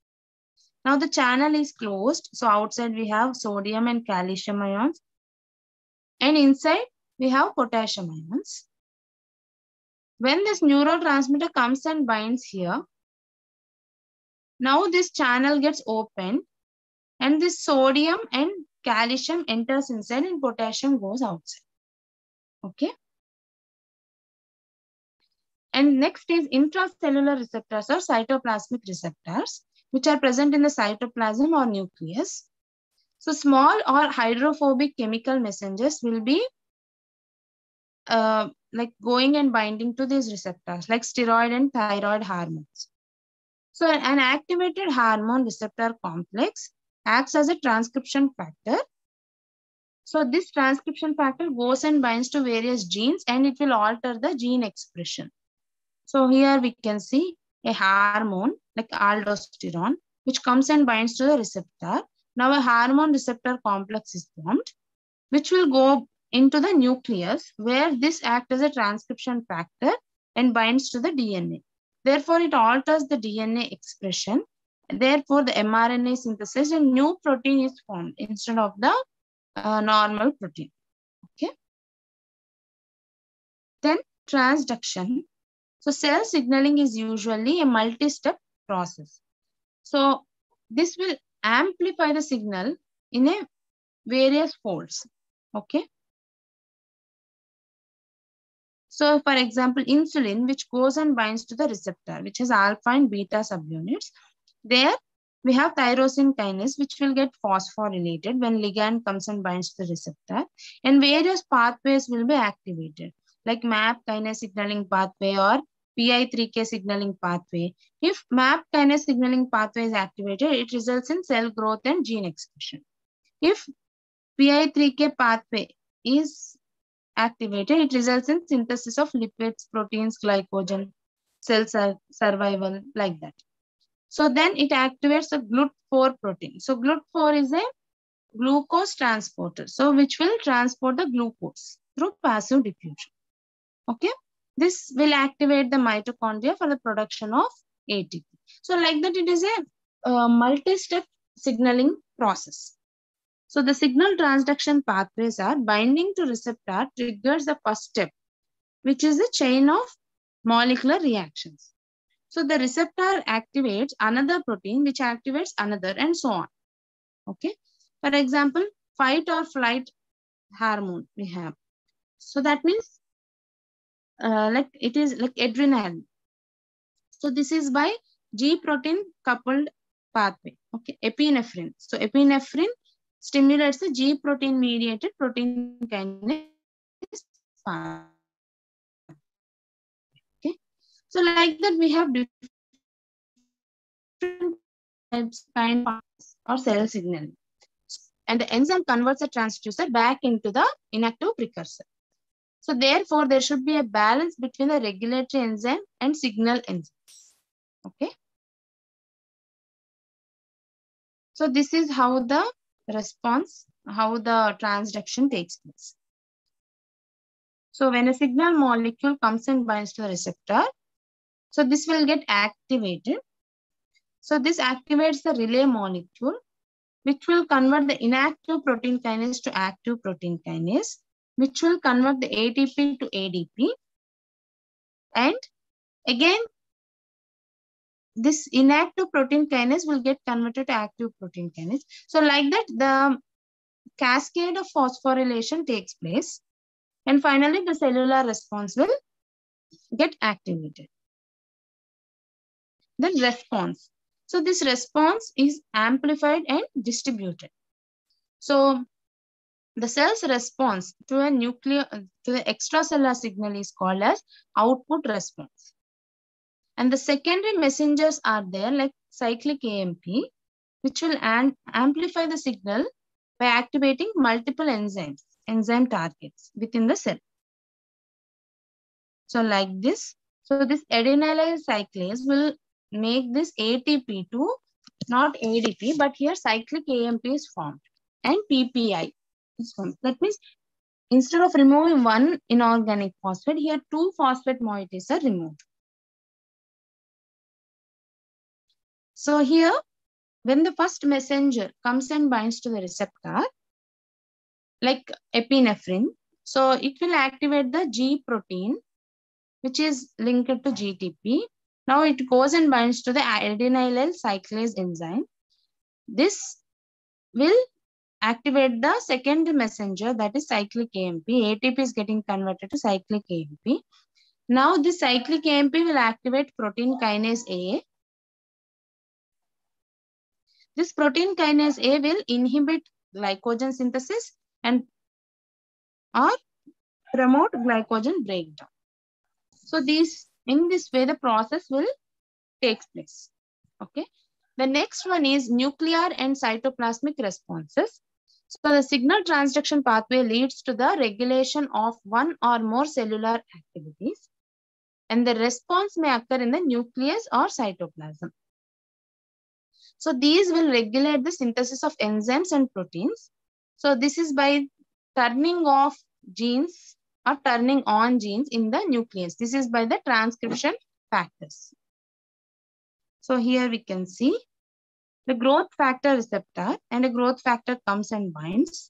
Now the channel is closed. So outside we have sodium and calcium ions. And inside we have potassium ions. When this neurotransmitter comes and binds here, now this channel gets opened and this sodium and calcium enters inside and potassium goes outside. Okay. And next is intracellular receptors or cytoplasmic receptors, which are present in the cytoplasm or nucleus. So small or hydrophobic chemical messengers will be like going and binding to these receptors like steroid and thyroid hormones. So an activated hormone receptor complex acts as a transcription factor. So this transcription factor goes and binds to various genes and it will alter the gene expression. So here we can see a hormone like aldosterone, which comes and binds to the receptor. Now a hormone receptor complex is formed, which will go into the nucleus where this acts as a transcription factor and binds to the DNA. Therefore, it alters the DNA expression. Therefore, the mRNA synthesis and new protein is formed instead of the normal protein. Okay. Then transduction. So cell signaling is usually a multi-step process. So this will amplify the signal in a various folds. Okay. So for example, insulin, which goes and binds to the receptor, which has alpha and beta subunits. There we have tyrosine kinase, which will get phosphorylated when ligand comes and binds to the receptor. And various pathways will be activated, like MAP kinase signaling pathway or PI3K signaling pathway. If MAP kinase signaling pathway is activated, it results in cell growth and gene expression. If PI3K pathway is activated, it results in synthesis of lipids, proteins, glycogen, cell survival, like that. So then it activates the GLUT4 protein. So GLUT4 is a glucose transporter, so which will transport the glucose through passive diffusion. Okay, this will activate the mitochondria for the production of ATP. So like that, it is a multi-step signaling process. So the signal transduction pathways are binding to receptor triggers the first step, which is a chain of molecular reactions. So the receptor activates another protein, which activates another, and so on. Okay. For example, fight or flight hormone we have. So that means like it is like adrenaline. So this is by G protein coupled pathway. Okay. Epinephrine. So epinephrine stimulates the G protein mediated protein kinase pathway. So like that, we have different types kind of or cell signaling. And the enzyme converts the transducer back into the inactive precursor. So therefore, there should be a balance between the regulatory enzyme and signal enzymes. Okay. So this is how the response, how the transduction takes place. So when a signal molecule comes and binds to the receptor, so this will get activated. So this activates the relay molecule, which will convert the inactive protein kinase to active protein kinase, which will convert the ATP to ADP. And again, this inactive protein kinase will get converted to active protein kinase. So like that, the cascade of phosphorylation takes place. And finally, the cellular response will get activated. Then response. So this response is amplified and distributed. So the cell's response to the extracellular signal is called as output response. And the secondary messengers are there like cyclic AMP, which will amplify the signal by activating multiple enzymes, enzyme targets within the cell. So like this, so this adenylyl cyclase will make this ATP to not ADP, but here cyclic AMP is formed and PPI is formed. That means instead of removing one inorganic phosphate, here two phosphate moieties are removed. So here, when the first messenger comes and binds to the receptor, like epinephrine, so it will activate the G protein, which is linked to GTP. Now it goes and binds to the adenylyl cyclase enzyme. This will activate the second messenger, that is cyclic AMP. ATP is getting converted to cyclic AMP. Now this cyclic AMP will activate protein kinase A. This protein kinase A will inhibit glycogen synthesis and or promote glycogen breakdown. So in this way, the process will take place. Okay. The next one is nuclear and cytoplasmic responses. So the signal transduction pathway leads to the regulation of one or more cellular activities, and the response may occur in the nucleus or cytoplasm. So these will regulate the synthesis of enzymes and proteins. So this is by turning off genes or turning on genes in the nucleus. This is by the transcription factors. So here we can see the growth factor receptor, and a growth factor comes and binds.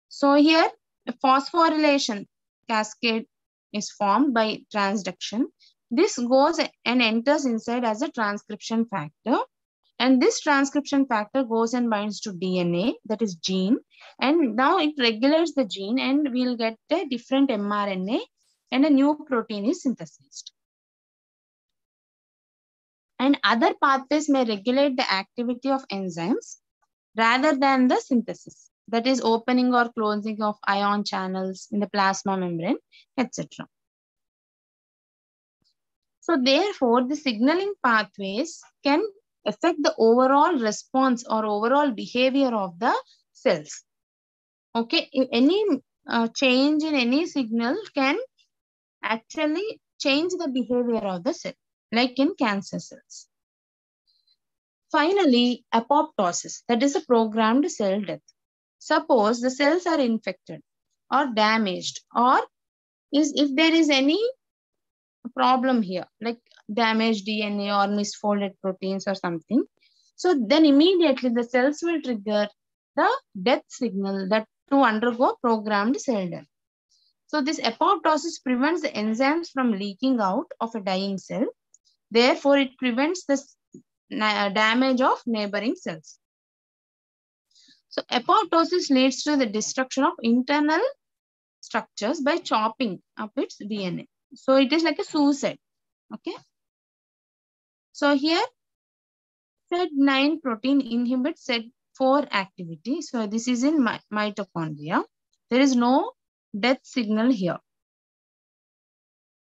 So here a phosphorylation cascade is formed by transduction. This goes and enters inside as a transcription factor. And this transcription factor goes and binds to DNA, that is gene. And now it regulates the gene and we'll get a different mRNA and a new protein is synthesized. And other pathways may regulate the activity of enzymes rather than the synthesis, that is opening or closing of ion channels in the plasma membrane, etc. So therefore, the signaling pathways can affect the overall response or overall behavior of the cells. Okay, if any change in any signal can actually change the behavior of the cell, like in cancer cells. Finally, apoptosis, that is a programmed cell death. Suppose the cells are infected or damaged, or if there is any problem here, like damaged DNA or misfolded proteins or something, so then immediately the cells will trigger the death signal that to undergo programmed cell death. So this apoptosis prevents the enzymes from leaking out of a dying cell. Therefore, it prevents the damage of neighboring cells. So apoptosis leads to the destruction of internal structures by chopping up its DNA. So it is like a suicide. Okay. So here, SED9 protein inhibits SED4 activity. So this is in mitochondria. There is no death signal here.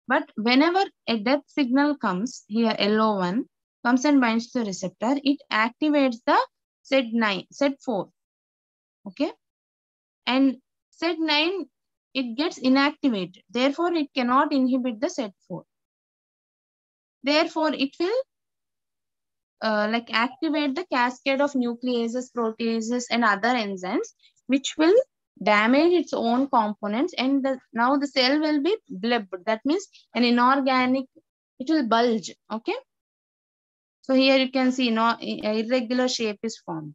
But whenever a death signal comes, here LO1 comes and binds to the receptor, it activates the SED4. Okay. And SED9, it gets inactivated. Therefore, it cannot inhibit the SED4. Therefore, it will activate the cascade of nucleases, proteases, and other enzymes, which will damage its own components. And now the cell will be blebbed. That means an inorganic, it will bulge. Okay. So here you can see irregular shape is formed.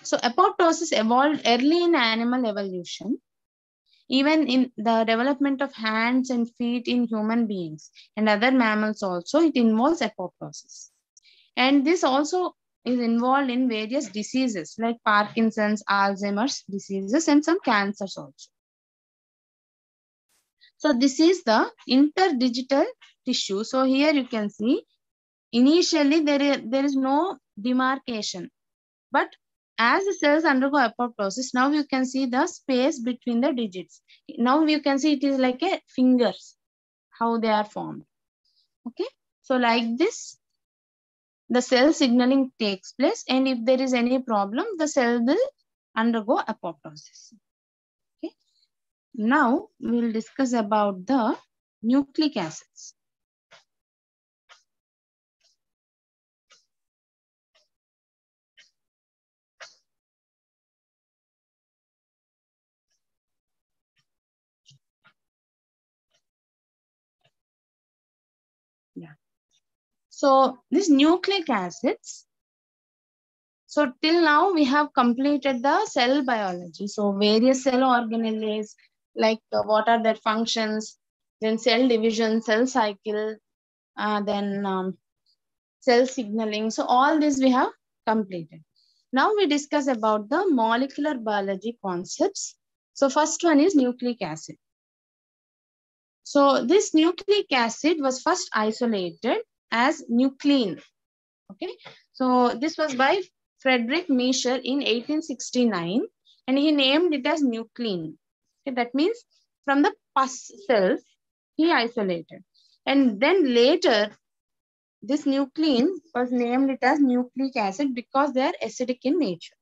So apoptosis evolved early in animal evolution, even in the development of hands and feet in human beings and other mammals also, it involves apoptosis. And this also is involved in various diseases like Parkinson's, Alzheimer's diseases, and some cancers also. So this is the interdigital tissue. So here you can see, initially there is no demarcation, but as the cells undergo apoptosis, now you can see the space between the digits. Now you can see it is like a fingers, how they are formed. Okay. So like this, the cell signaling takes place, and if there is any problem, the cell will undergo apoptosis. Okay. Now we will discuss about the nucleic acids. Yeah. So these nucleic acids, so till now we have completed the cell biology. So various cell organelles, like what are their functions, then cell division, cell cycle, then cell signaling. So all this we have completed. Now we discuss about the molecular biology concepts. So first one is nucleic acid. So this nucleic acid was first isolated as nuclein. Okay. So this was by Friedrich Miescher in 1869, and he named it as nuclein. Okay. That means from the pus cells, he isolated. And then later, this nuclein was named it as nucleic acid because they are acidic in nature.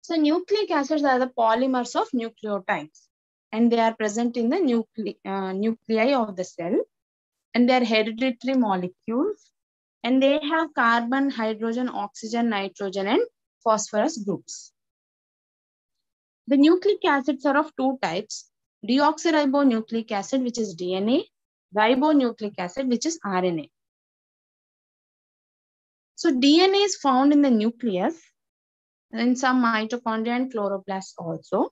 So nucleic acids are the polymers of nucleotides, and they are present in the nuclei of the cell, and they are hereditary molecules, and they have carbon, hydrogen, oxygen, nitrogen, and phosphorus groups. The nucleic acids are of two types: deoxyribonucleic acid, which is DNA, ribonucleic acid, which is RNA. So DNA is found in the nucleus, in some mitochondria and chloroplasts also,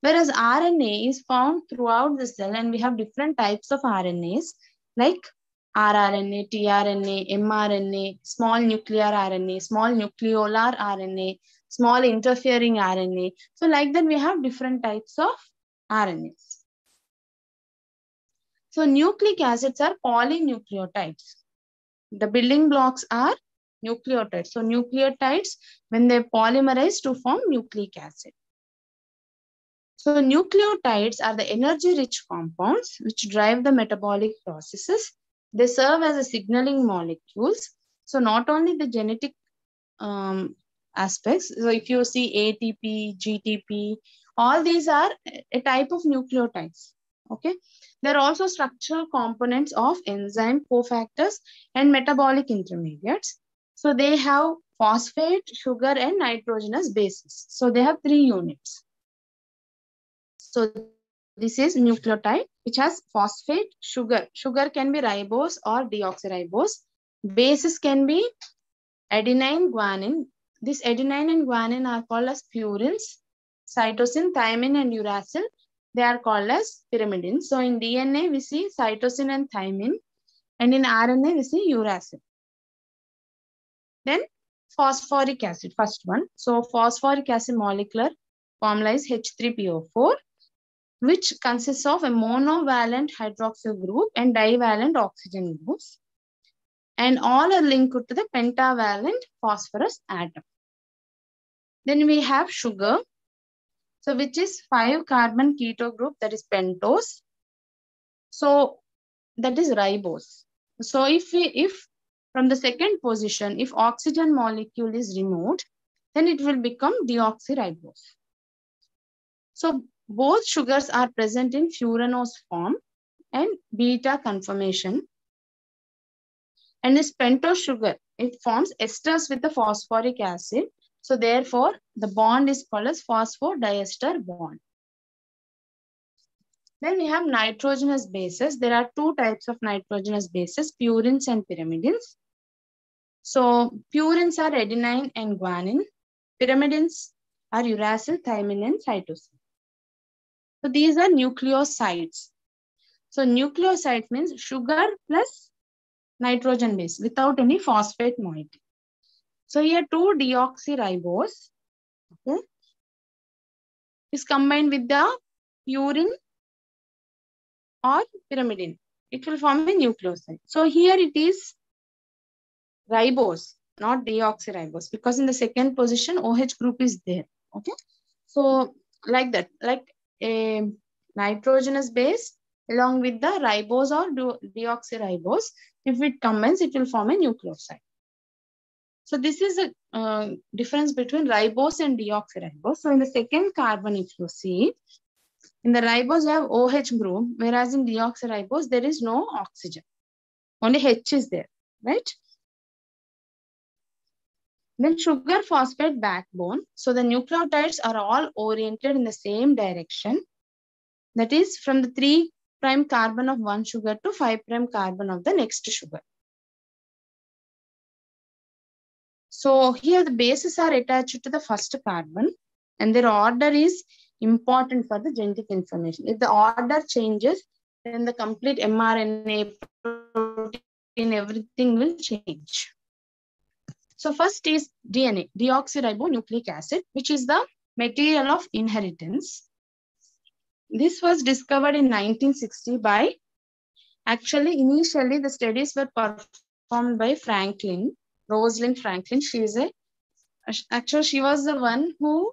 whereas RNA is found throughout the cell, and we have different types of RNAs like rRNA, tRNA, mRNA, small nuclear RNA, small nucleolar RNA, small interfering RNA. So like that we have different types of RNAs. So nucleic acids are polynucleotides. The building blocks are nucleotides. So nucleotides, when they polymerize to form nucleic acid. So nucleotides are the energy-rich compounds which drive the metabolic processes. They serve as a signaling molecules. So not only the genetic aspects. So if you see ATP, GTP, all these are a type of nucleotides. Okay. They're also structural components of enzyme cofactors and metabolic intermediates. So they have phosphate, sugar, and nitrogenous bases. So they have 3 units. So this is nucleotide which has phosphate, sugar. Sugar can be ribose or deoxyribose. Bases can be adenine, guanine. This adenine and guanine are called as purines. Cytosine, thymine, and uracil, they are called as pyrimidines. So in DNA, we see cytosine and thymine. And in RNA, we see uracil. Then phosphoric acid, first one. So phosphoric acid molecular formula is H3PO4, which consists of a monovalent hydroxyl group and divalent oxygen groups. And all are linked to the pentavalent phosphorus atom. Then we have sugar. So which is 5-carbon keto group, that is pentose. So that is ribose. So if from the second position, if oxygen molecule is removed, then it will become deoxyribose. So both sugars are present in furanose form and beta conformation. And this pentose sugar, it forms esters with the phosphoric acid. So therefore, the bond is called as phosphodiester bond. Then we have nitrogenous bases. There are 2 types of nitrogenous bases, purines and pyrimidines. So purines are adenine and guanine. Pyrimidines are uracil, thymine, and cytosine. So these are nucleosides. So nucleoside means sugar plus nitrogen base without any phosphate moiety. So here 2-deoxyribose, okay, is combined with the purine or pyrimidine. It will form a nucleoside. So here it is ribose, not deoxyribose, because in the second position OH group is there. Okay, so like that, like a nitrogenous base along with the ribose or deoxyribose, if it combines, it will form a nucleoside. So this is a difference between ribose and deoxyribose. So in the second carbon, if you see, in the ribose you have OH group, whereas in deoxyribose there is no oxygen. Only H is there, right? Then sugar phosphate backbone. So the nucleotides are all oriented in the same direction. That is from the 3' carbon of one sugar to 5' carbon of the next sugar. So here the bases are attached to the first carbon and their order is important for the genetic information. If the order changes, then the complete mRNA, protein, everything will change. So first is DNA, deoxyribonucleic acid, which is the material of inheritance. This was discovered in 1960 by, actually initially the studies were performed by Franklin, Rosalind Franklin. She was the one who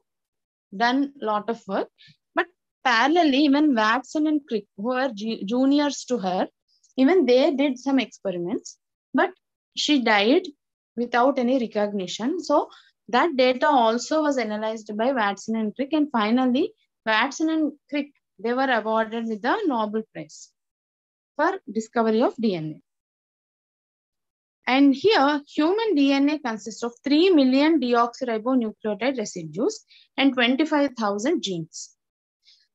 done a lot of work. But parallelly, even Watson and Crick, who were juniors to her, even they did some experiments, but she died without any recognition. So that data also was analyzed by Watson and Crick, and finally Watson and Crick, they were awarded with the Nobel Prize for discovery of DNA. And here, human DNA consists of 3 million deoxyribonucleotide residues and 25,000 genes.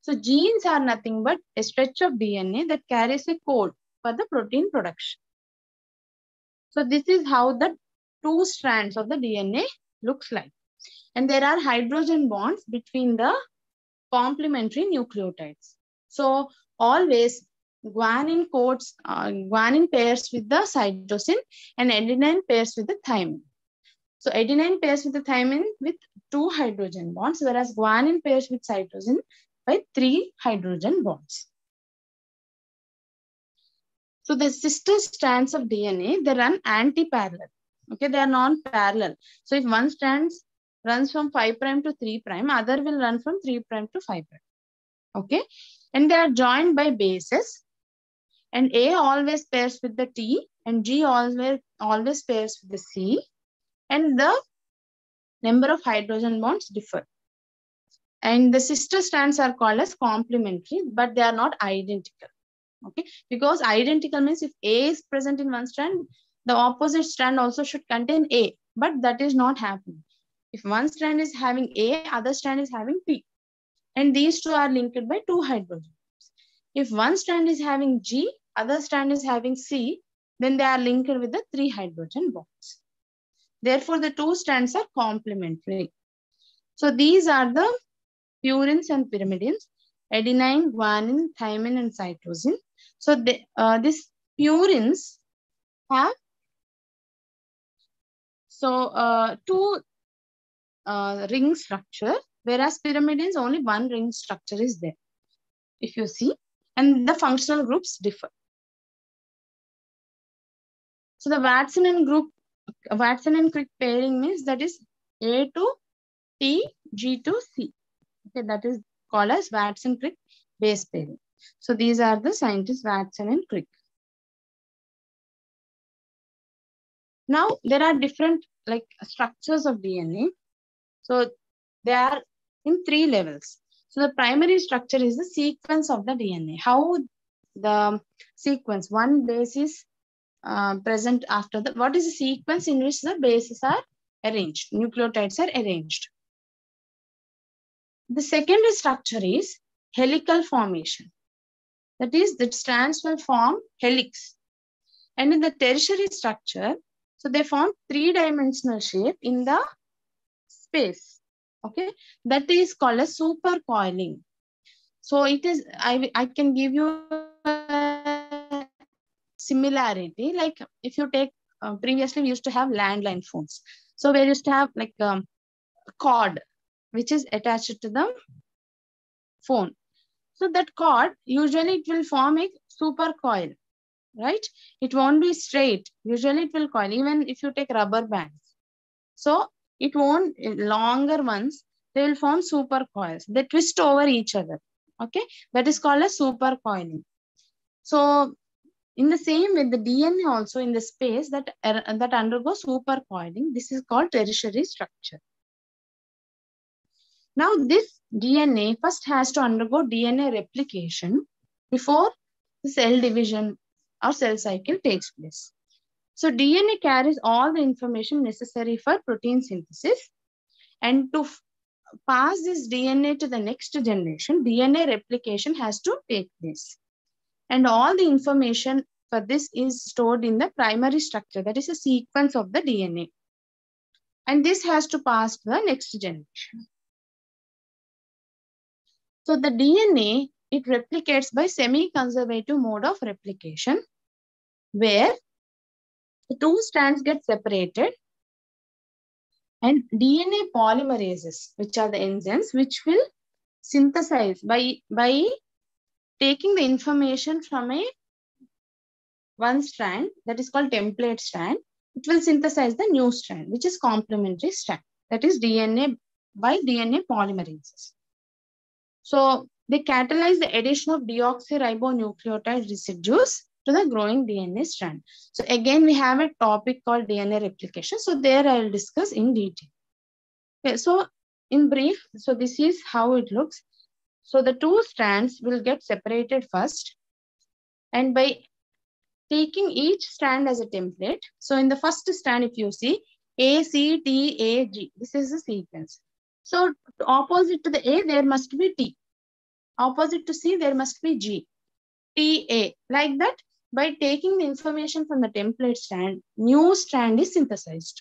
So genes are nothing but a stretch of DNA that carries a code for the protein production. So this is how the 2 strands of the DNA looks like. And there are hydrogen bonds between the complementary nucleotides. So always guanine pairs with the cytosine and adenine pairs with the thymine. So adenine pairs with the thymine with 2 hydrogen bonds, whereas guanine pairs with cytosine by 3 hydrogen bonds. So the sister strands of DNA, they run anti-parallel. Okay, they are non-parallel. So if one strand runs from 5' to 3', other will run from 3' to 5'. Okay, and they are joined by bases. And A always pairs with the T and G always pairs with the C. And the number of hydrogen bonds differ. And the sister strands are called as complementary, but they are not identical. Okay, because identical means if A is present in one strand, the opposite strand also should contain A, but that is not happening. If one strand is having A, other strand is having P. And these two are linked by 2 hydrogens. If one strand is having G, other strand is having C, then they are linked with the 3 hydrogen bonds. Therefore, the 2 strands are complementary. So these are the purines and pyrimidines, adenine, guanine, thymine, and cytosine. So these purines have 2 ring structure, whereas pyrimidines only 1 ring structure is there, if you see, and the functional groups differ. So the Watson and Crick pairing means that is A to T, G to C. Okay, that is called as Watson-Crick base pairing. So these are the scientists Watson and Crick. Now there are different structures of DNA. So they are in 3 levels. So the primary structure is the sequence of the DNA. How the sequence, one base is present after the, what is the sequence in which the bases are arranged, nucleotides are arranged. The secondary structure is helical formation. That is, the strands will form helix. And in the tertiary structure, so they form 3-dimensional shape in the space. Okay, that is called as supercoiling. So it is, I can give you a similarity. Like if you take, previously we used to have landline phones. So we used to have a cord which is attached to the phone. So that cord, usually it will form a supercoil, right? It won't be straight. Usually it will coil, even if you take rubber bands. So it won't, longer ones, they will form supercoils. They twist over each other. Okay, that is called as supercoiling. So in the same way, the DNA also in the space that undergoes supercoiling, this is called tertiary structure. Now this DNA first has to undergo DNA replication before the cell division or cell cycle takes place. So DNA carries all the information necessary for protein synthesis, and to pass this DNA to the next generation, DNA replication has to take place. And all the information for this is stored in the primary structure, that is a sequence of the DNA. And this has to pass to the next generation. So the DNA, it replicates by semi-conservative mode of replication, where the 2 strands get separated, and DNA polymerases, which are the enzymes, which will synthesize by taking the information from one strand, that is called template strand, it will synthesize the new strand, which is complementary strand. That is DNA by DNA polymerases. So they catalyze the addition of deoxyribonucleotide residues to the growing DNA strand. So again, we have a topic called DNA replication. So there I will discuss in detail. Okay, so in brief, so this is how it looks. So the 2 strands will get separated first. And by taking each strand as a template, so in the first strand, if you see A, C, T, A, G, this is the sequence. So opposite to the A, there must be T. Opposite to C, there must be G. T, A. Like that, by taking the information from the template strand, new strand is synthesized.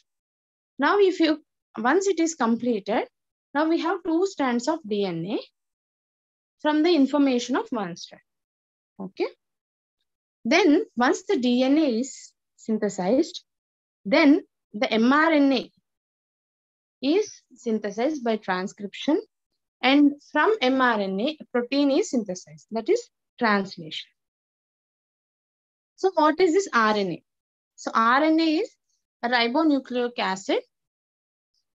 Now, once it is completed, now we have 2 strands of DNA from the information of one strand. Okay. Then once the DNA is synthesized, then the mRNA is synthesized by transcription, and from mRNA, a protein is synthesized. That is translation. So what is this RNA? So RNA is a ribonucleic acid,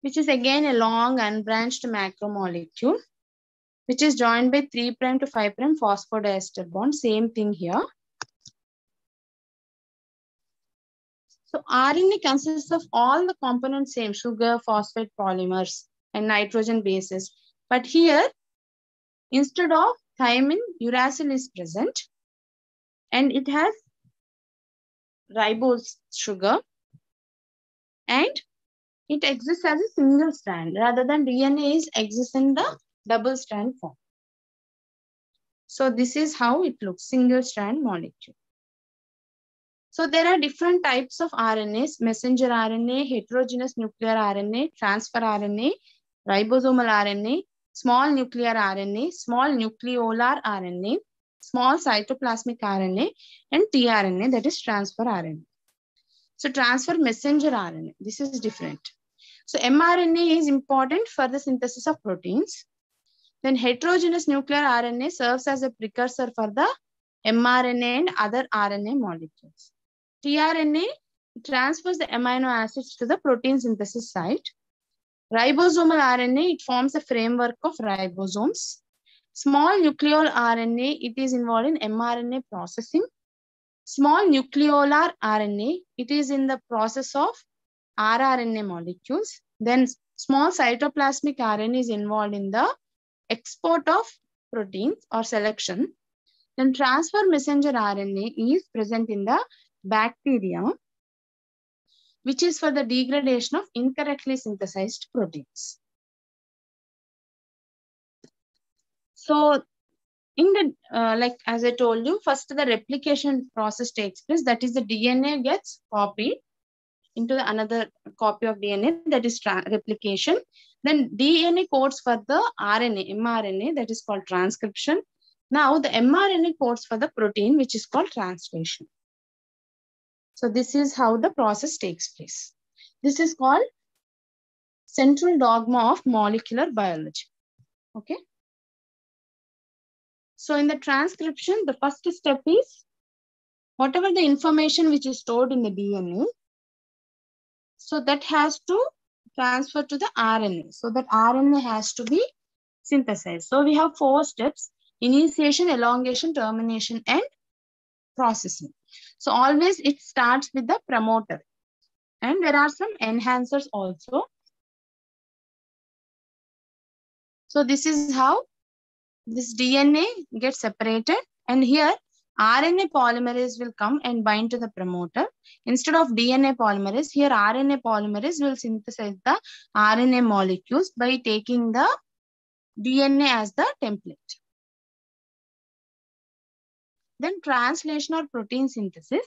which is again a long unbranched macromolecule, which is joined by 3' to 5' phosphodiester bond. Same thing here. So RNA consists of all the components same, sugar, phosphate polymers, and nitrogen bases. But here, instead of thymine, uracil is present, and it has ribose sugar, and it exists as a single strand rather than DNA exists in the double strand form. So this is how it looks, single strand molecule. So there are different types of RNAs: messenger RNA, heterogeneous nuclear RNA, transfer RNA, ribosomal RNA, small nuclear RNA, small nucleolar RNA, small cytoplasmic RNA, and tRNA, that is transfer RNA. So transfer messenger RNA, this is different. So mRNA is important for the synthesis of proteins. Then heterogeneous nuclear RNA serves as a precursor for the mRNA and other RNA molecules. tRNA transfers the amino acids to the protein synthesis site. Ribosomal RNA, it forms a framework of ribosomes. Small nucleol RNA, it is involved in mRNA processing. Small nucleolar RNA, it is in the process of rRNA molecules. Then small cytoplasmic RNA is involved in the export of proteins or selection. Then transfer messenger RNA is present in the bacteria, which is for the degradation of incorrectly synthesized proteins. So in the, like as I told you, first the replication process takes place. That is, the DNA gets copied into the another copy of DNA, that is replication. Then DNA codes for the RNA, mRNA, that is called transcription. Now the mRNA codes for the protein, which is called translation. So this is how the process takes place. This is called central dogma of molecular biology. Okay. So in the transcription, the first step is whatever the information which is stored in the DNA, so that has to transfer to the RNA. So that RNA has to be synthesized. So we have 4 steps: initiation, elongation, termination, and processing. So always it starts with the promoter. And there are some enhancers also. So this is how this DNA gets separated. And here RNA polymerase will come and bind to the promoter. Instead of DNA polymerase, here RNA polymerase will synthesize the RNA molecules by taking the DNA as the template. Then translation or protein synthesis,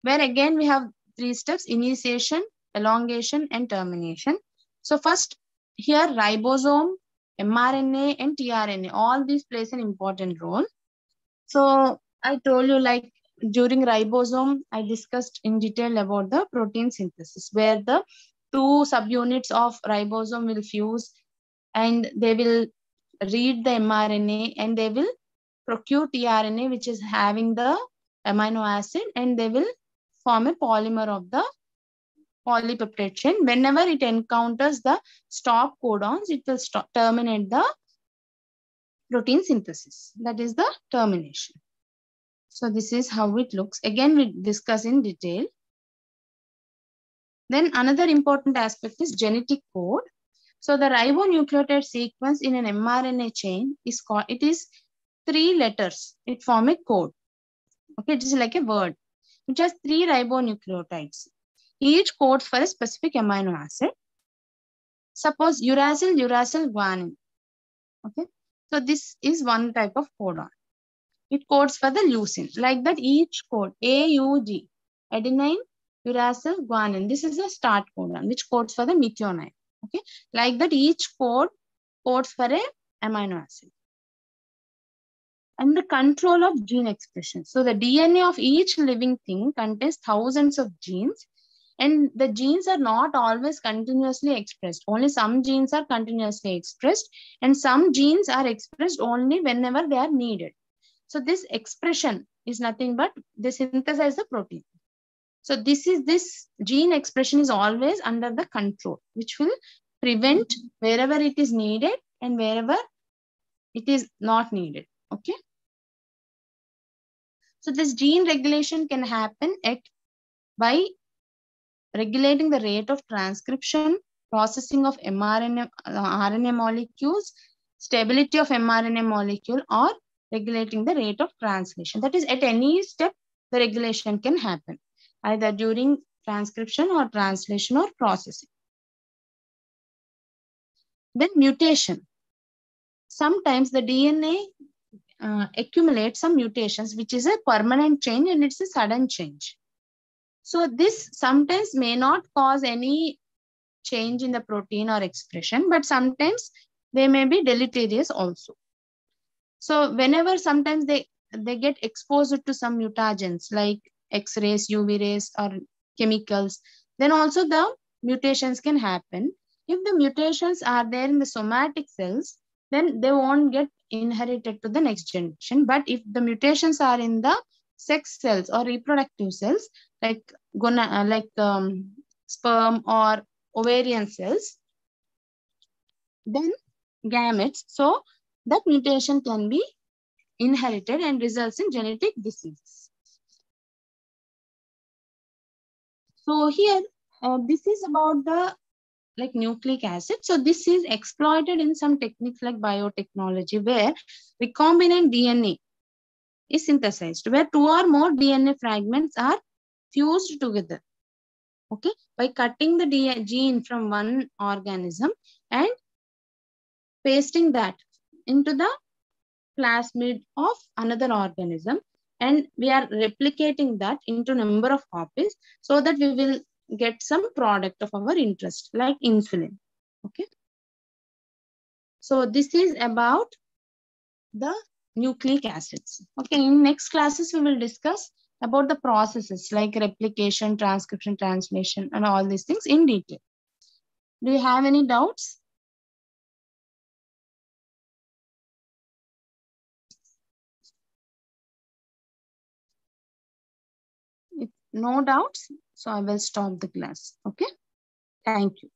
where again we have 3 steps: initiation, elongation, and termination. So first here ribosome, mRNA, and tRNA, all these plays an important role. So I told you, like during ribosome, I discussed in detail about the protein synthesis, where the 2 subunits of ribosome will fuse and they will read the mRNA and they will procure tRNA, which is having the amino acid, and they will form a polymer of the polypeptide chain. Whenever it encounters the stop codons, it will terminate the protein synthesis. That is the termination. So this is how it looks. Again, we discuss in detail. Then another important aspect is genetic code. So the ribonucleotide sequence in an mRNA chain is called, it is 3 letters. It forms a code. Okay, it is like a word, which has 3 ribonucleotides. Each codes for a specific amino acid. Suppose uracil, guanine. Okay, so this is one type of codon. It codes for the leucine. Like that, each code, AUG, adenine, uracil, guanine. This is a start codon, which codes for the methionine. Okay, like that, each code codes for a amino acid. And the control of gene expression. So the DNA of each living thing contains thousands of genes, and the genes are not always continuously expressed. Only some genes are continuously expressed, and some genes are expressed only whenever they are needed. So this expression is nothing but they synthesize the protein. So this gene expression is always under the control, which will prevent wherever it is needed and wherever it is not needed. Okay. So this gene regulation can happen by regulating the rate of transcription, processing of mRNA, RNA molecules, stability of mRNA molecule, or regulating the rate of translation. That is, at any step, the regulation can happen, either during transcription or translation or processing. Then mutation. Sometimes the DNA accumulates some mutations, which is a permanent change and it's a sudden change. So this sometimes may not cause any change in the protein or expression, but sometimes they may be deleterious also. So whenever sometimes they get exposed to some mutagens like X-rays, UV rays, or chemicals, then also the mutations can happen. If the mutations are there in the somatic cells, then they won't get inherited to the next generation. But if the mutations are in the sex cells or reproductive cells, like sperm or ovarian cells, then gametes. So that mutation can be inherited and results in genetic diseases. So here, this is about the nucleic acid. So this is exploited in some techniques like biotechnology, where recombinant DNA is synthesized, where 2 or more DNA fragments are fused together. Okay, by cutting the gene from one organism and pasting that into the plasmid of another organism, and we are replicating that into number of copies so that we will get some product of our interest like insulin. Okay, so this is about the nucleic acids. Okay, in next classes we will discuss about the processes like replication, transcription, translation, and all these things in detail. Do you have any doubts? If no doubts, so I will stop the class. Okay, thank you.